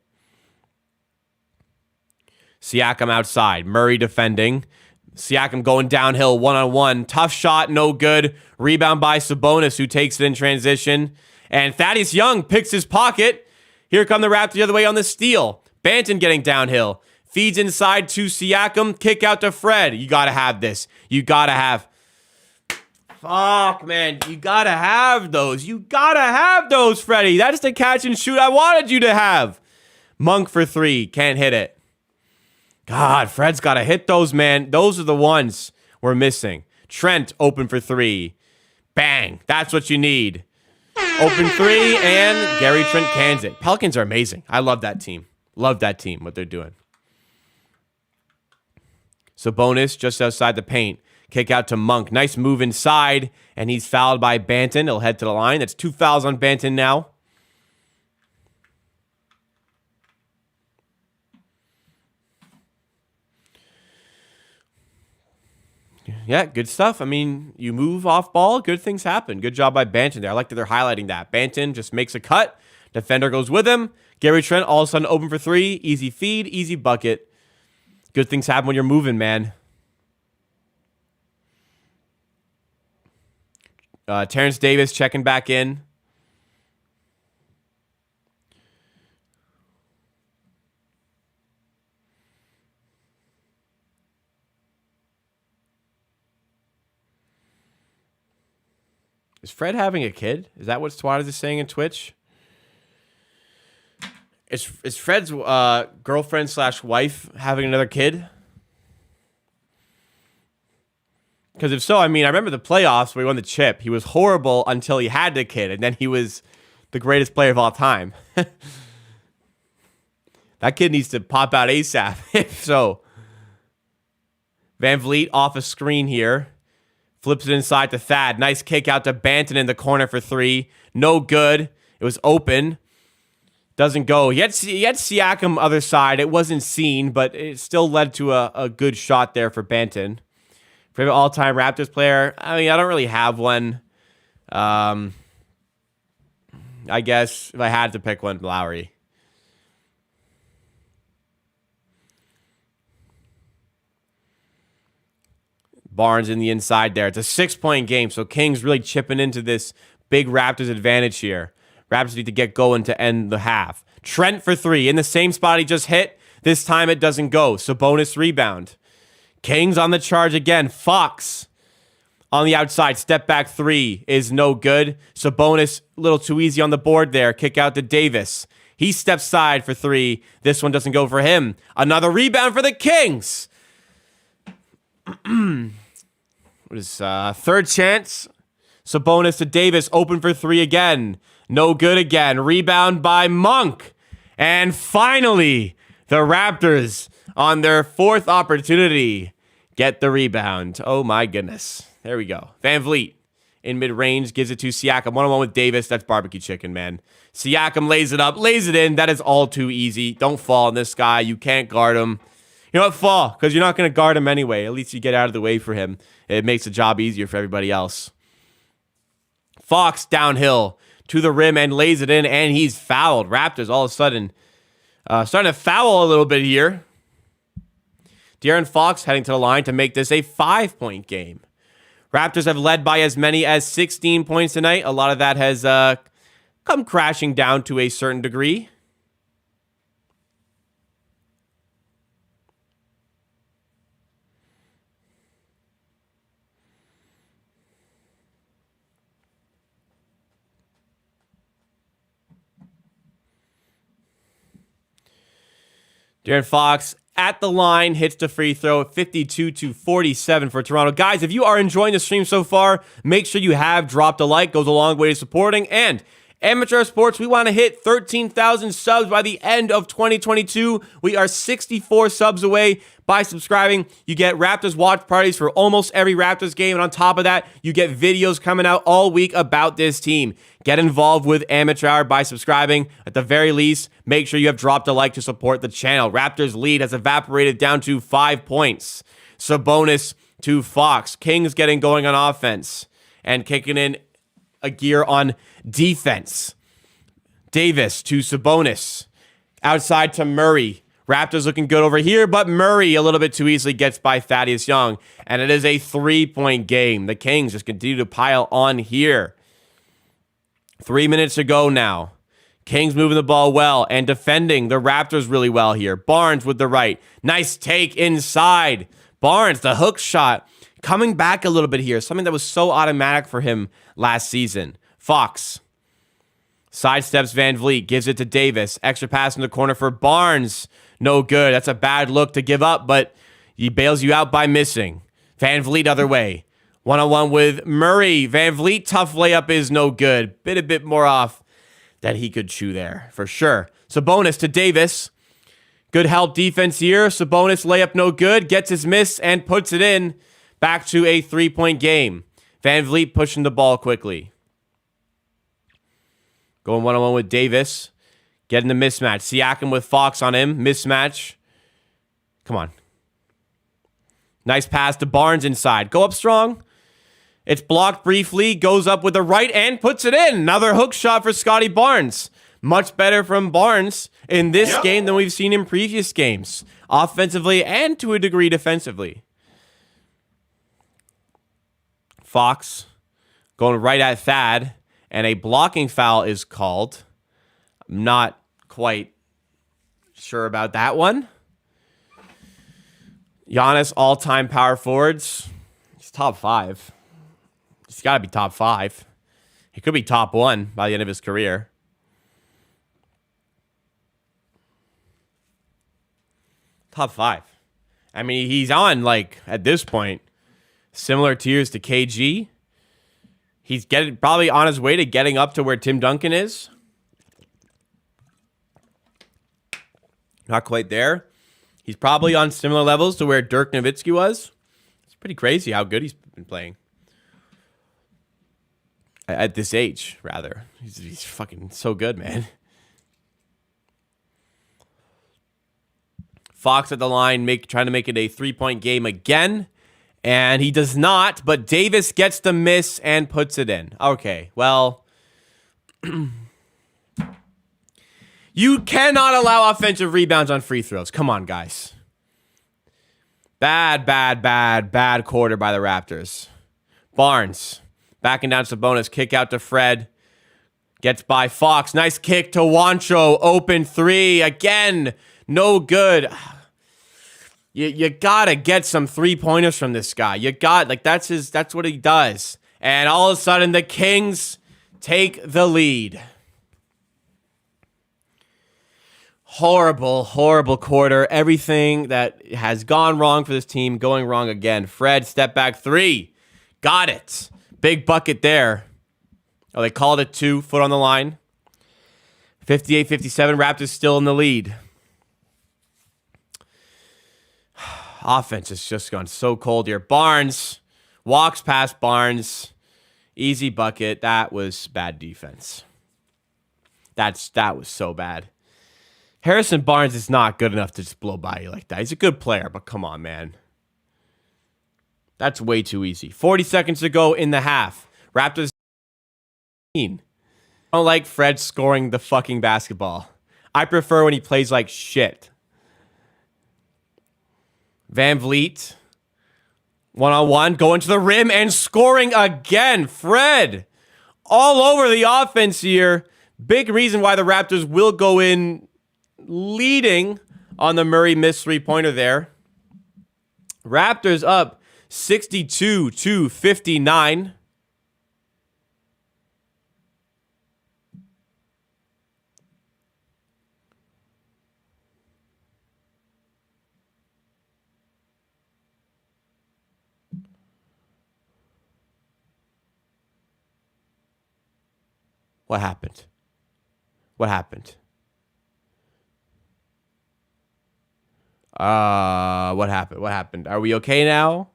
Siakam outside. Murray defending. Siakam going downhill one-on-one. Tough shot, no good. Rebound by Sabonis, who takes it in transition. And Thaddeus Young picks his pocket. Here come the Raptors the other way on the steal. Banton getting downhill. Feeds inside to Siakam. Kick out to Fred. You got to have this. You got to have... Fuck, man. You got to have those. You got to have those, Freddie. That's the catch and shoot I wanted you to have. Monk for 3. Can't hit it. God, Fred's got to hit those, man. Those are the ones we're missing. Trent open for 3. Bang. That's what you need. Open 3, and Gary Trent cans it. Pelicans are amazing. I love that team. Love that team, what they're doing. Sabonis just outside the paint. Kick out to Monk. Nice move inside, and he's fouled by Banton. He'll head to the line. That's 2 fouls on Banton now. Yeah, good stuff. I mean, you move off ball, good things happen. Good job by Banton there. I like that they're highlighting that. Banton just makes a cut. Defender goes with him. Gary Trent all of a sudden open for 3. Easy feed, easy bucket. Good things happen when you're moving, man. Terrence Davis checking back in. Is Fred having a kid? Is that what Swat is saying in Twitch? Is Fred's girlfriend / wife having another kid? Because if so, I mean, I remember the playoffs where he won the chip. He was horrible until he had the kid, and then he was the greatest player of all time. That kid needs to pop out ASAP. If so. VanVleet off a screen here. Flips it inside to Thad. Nice kick out to Banton in the corner for 3. No good. It was open. Doesn't go. He had Siakam other side. It wasn't seen, but it still led to a good shot there for Banton. Favorite all-time Raptors player? I mean, I don't really have one. I guess if I had to pick one, Lowry. Barnes in the inside there. It's a 6-point game, so Kings really chipping into this big Raptors advantage here. Raptors need to get going to end the half. Trent for 3 in the same spot he just hit. This time it doesn't go. Sabonis rebound. Kings on the charge again. Fox on the outside. Step back 3 is no good. Sabonis a little too easy on the board there. Kick out to Davis. He steps side for 3. This one doesn't go for him. Another rebound for the Kings. What is third chance? Sabonis to Davis. Open for 3 again. No good again. Rebound by Monk. And finally, the Raptors on their 4th opportunity get the rebound. Oh my goodness. There we go. VanVleet in mid-range gives it to Siakam. 1-on-1 with Davis. That's barbecue chicken, man. Siakam lays it up, lays it in. That is all too easy. Don't fall on this guy. You can't guard him. You know what? Fall, because you're not going to guard him anyway. At least you get out of the way for him. It makes the job easier for everybody else. Fox downhill to the rim and lays it in, and he's fouled. Raptors all of a sudden starting to foul a little bit here. De'Aaron Fox heading to the line to make this a 5-point game. Raptors have led by as many as 16 points tonight. A lot of that has come crashing down to a certain degree. De'Aaron Fox at the line, hits the free throw, 52-47 for Toronto. Guys, if you are enjoying the stream so far, make sure you have dropped a like. Goes a long way to supporting. And Amateur Sports, we want to hit 13,000 subs by the end of 2022. We are 64 subs away. By subscribing, you get Raptors watch parties for almost every Raptors game. And on top of that, you get videos coming out all week about this team. Get involved with Amateur Hour by subscribing. At the very least, make sure you have dropped a like to support the channel. Raptors lead has evaporated down to 5 points. Sabonis to Fox. Kings getting going on offense and kicking in a gear on defense. Davis to Sabonis. Outside to Murray. Raptors looking good over here, but Murray a little bit too easily gets by Thaddeus Young. And it is a 3-point game. The Kings just continue to pile on here. 3 minutes to go now. Kings moving the ball well and defending the Raptors really well here. Barnes with the right. Nice take inside. Barnes, the hook shot, coming back a little bit here. Something that was so automatic for him last season. Fox. Sidesteps VanVleet. Gives it to Davis. Extra pass in the corner for Barnes. No good. That's a bad look to give up, but he bails you out by missing. VanVleet other way. 1-on-1 with Murray. VanVleet, tough layup is no good. A bit more off than he could chew there, for sure. Sabonis to Davis. Good help defense here. Sabonis layup no good. Gets his miss and puts it in. Back to a 3-point game. VanVleet pushing the ball quickly. Going 1-on-1 with Davis. Getting the mismatch. Siakam with Fox on him. Mismatch. Come on. Nice pass to Barnes inside. Go up strong. It's blocked briefly. Goes up with the right and puts it in. Another hook shot for Scottie Barnes. Much better from Barnes in this game than we've seen in previous games. Offensively and to a degree defensively. Fox going right at Thad. And a blocking foul is called. I'm not quite sure about that one. Giannis, all-time power forwards. He's top 5. He's got to be top 5. He could be top 1 by the end of his career. Top 5. I mean, he's on, like, at this point, similar tiers to KG. He's probably on his way to getting up to where Tim Duncan is. Not quite there. He's probably on similar levels to where Dirk Nowitzki was. It's pretty crazy how good he's been playing. At this age, rather. He's fucking so good, man. Fox at the line, trying to make it a 3-point game again. And he does not, but Davis gets the miss and puts it in. Okay, well, you cannot allow offensive rebounds on free throws. Come on, guys. Bad quarter by the Raptors. Barnes, backing down Sabonis, kick out to Fred. Gets by Fox. Nice kick to Wancho. Open 3. Again, no good. You gotta get some 3-pointers from this guy. That's what he does. And all of a sudden, the Kings take the lead. Horrible quarter. Everything that has gone wrong for this team, going wrong again. Fred, step back 3. Got it. Big bucket there. Oh, they called it 2. Foot on the line. 58-57. Raptors still in the lead. Offense has just gone so cold here. Barnes walks past Barnes. Easy bucket. That was bad defense. That was so bad. Harrison Barnes is not good enough to just blow by you like that. He's a good player, but come on, man. That's way too easy. 40 seconds to go in the half. Raptors. I don't like Fred scoring the fucking basketball. I prefer when he plays like shit. VanVleet, one-on-one, going to the rim and scoring again. Fred, all over the offense here. Big reason why the Raptors will go in leading on the Murray missed 3-pointer there. Raptors up 62-59. What happened? What happened? What happened? Are we okay now?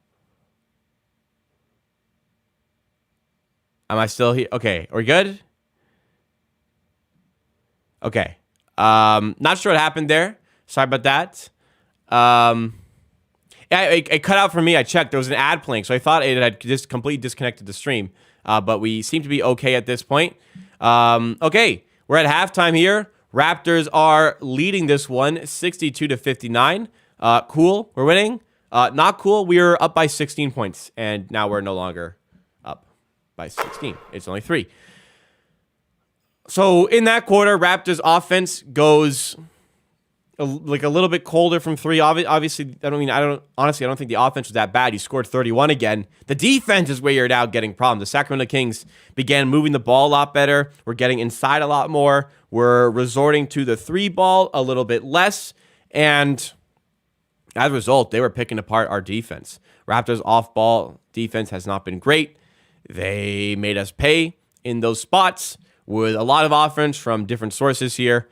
Am I still here? Okay, are we good? Okay. Not sure what happened there. Sorry about that. It cut out for me. I checked. There was an ad playing, so I thought it had just completely disconnected the stream. But we seem to be okay at this point. Okay, we're at halftime here. Raptors are leading this one 62-59. Cool, we're winning. Not cool, we are up by 16 points, and now we're no longer up by 16. It's only 3. So in that quarter, Raptors offense goes a little bit colder from 3. Obviously, I don't think the offense was that bad. He scored 31 again. The defense is where you're now getting problems. The Sacramento Kings began moving the ball a lot better. We're getting inside a lot more. We're resorting to the 3 ball a little bit less. And as a result, they were picking apart our defense. Raptors off-ball defense has not been great. They made us pay in those spots with a lot of offense from different sources here.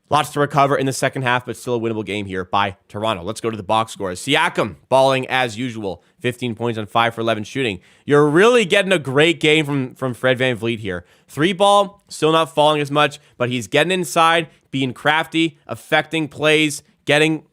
Lots to recover in the second half, but still a winnable game here by Toronto. Let's go to the box scores. Siakam balling as usual. 15 points on 5 for 11 shooting. You're really getting a great game from Fred VanVleet here. 3 ball, still not falling as much, but he's getting inside, being crafty, affecting plays, doing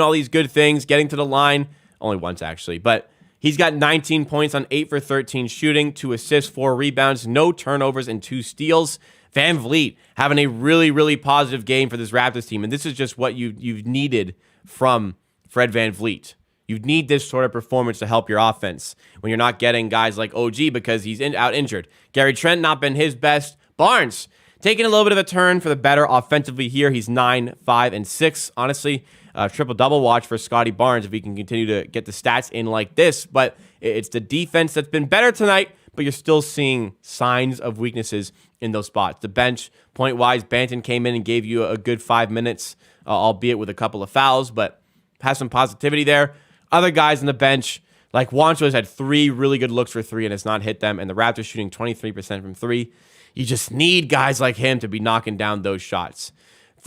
all these good things, getting to the line. Only once, actually. But he's got 19 points on 8 for 13 shooting, 2 assists, 4 rebounds, no turnovers, and 2 steals. VanVleet having a really, really positive game for this Raptors team. And this is just what you've needed from Fred VanVleet. You need this sort of performance to help your offense when you're not getting guys like OG because he's out injured. Gary Trent not been his best. Barnes taking a little bit of a turn for the better offensively here. He's 9, 5, and 6. Honestly, triple-double watch for Scottie Barnes if he can continue to get the stats in like this. But it's the defense that's been better tonight. but you're still seeing signs of weaknesses in those spots. The bench, point-wise, Banton came in and gave you a good 5 minutes, albeit with a couple of fouls, but has some positivity there. Other guys on the bench, like Juancho, has had 3 really good looks for 3 and has not hit them, and the Raptors shooting 23% from 3. You just need guys like him to be knocking down those shots.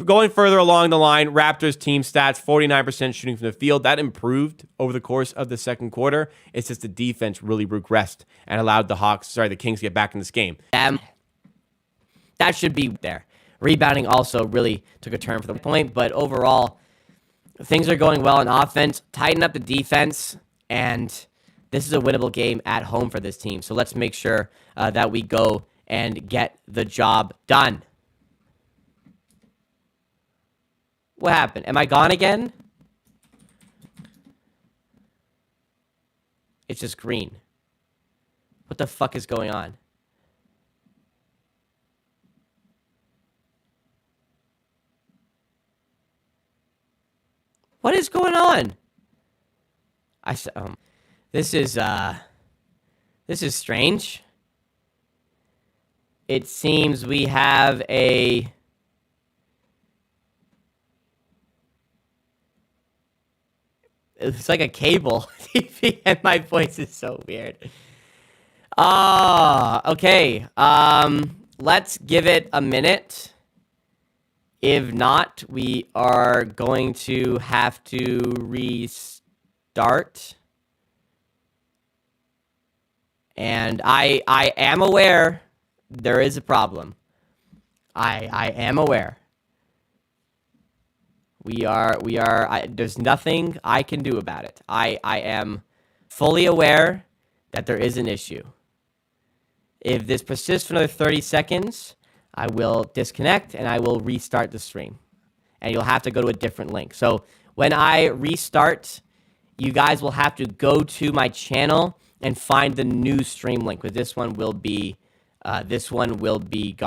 Going further along the line, Raptors team stats, 49% shooting from the field. That improved over the course of the second quarter. It's just the defense really regressed and allowed the Kings to get back in this game. That should be there. Rebounding also really took a turn for the point, but overall, things are going well on offense. Tighten up the defense, and this is a winnable game at home for this team. So let's make sure that we go and get the job done. What happened? Am I gone again? It's just green. What the fuck is going on? What is going on? This is strange. It seems we have a... It's like a cable TV, and my voice is so weird. Okay. Let's give it a minute. If not, we are going to have to restart. And I am aware there is a problem. I am aware. There's nothing I can do about it. I am fully aware that there is an issue. If this persists for another 30 seconds, I will disconnect and I will restart the stream. And you'll have to go to a different link. So when I restart, you guys will have to go to my channel and find the new stream link, because this one will be gone.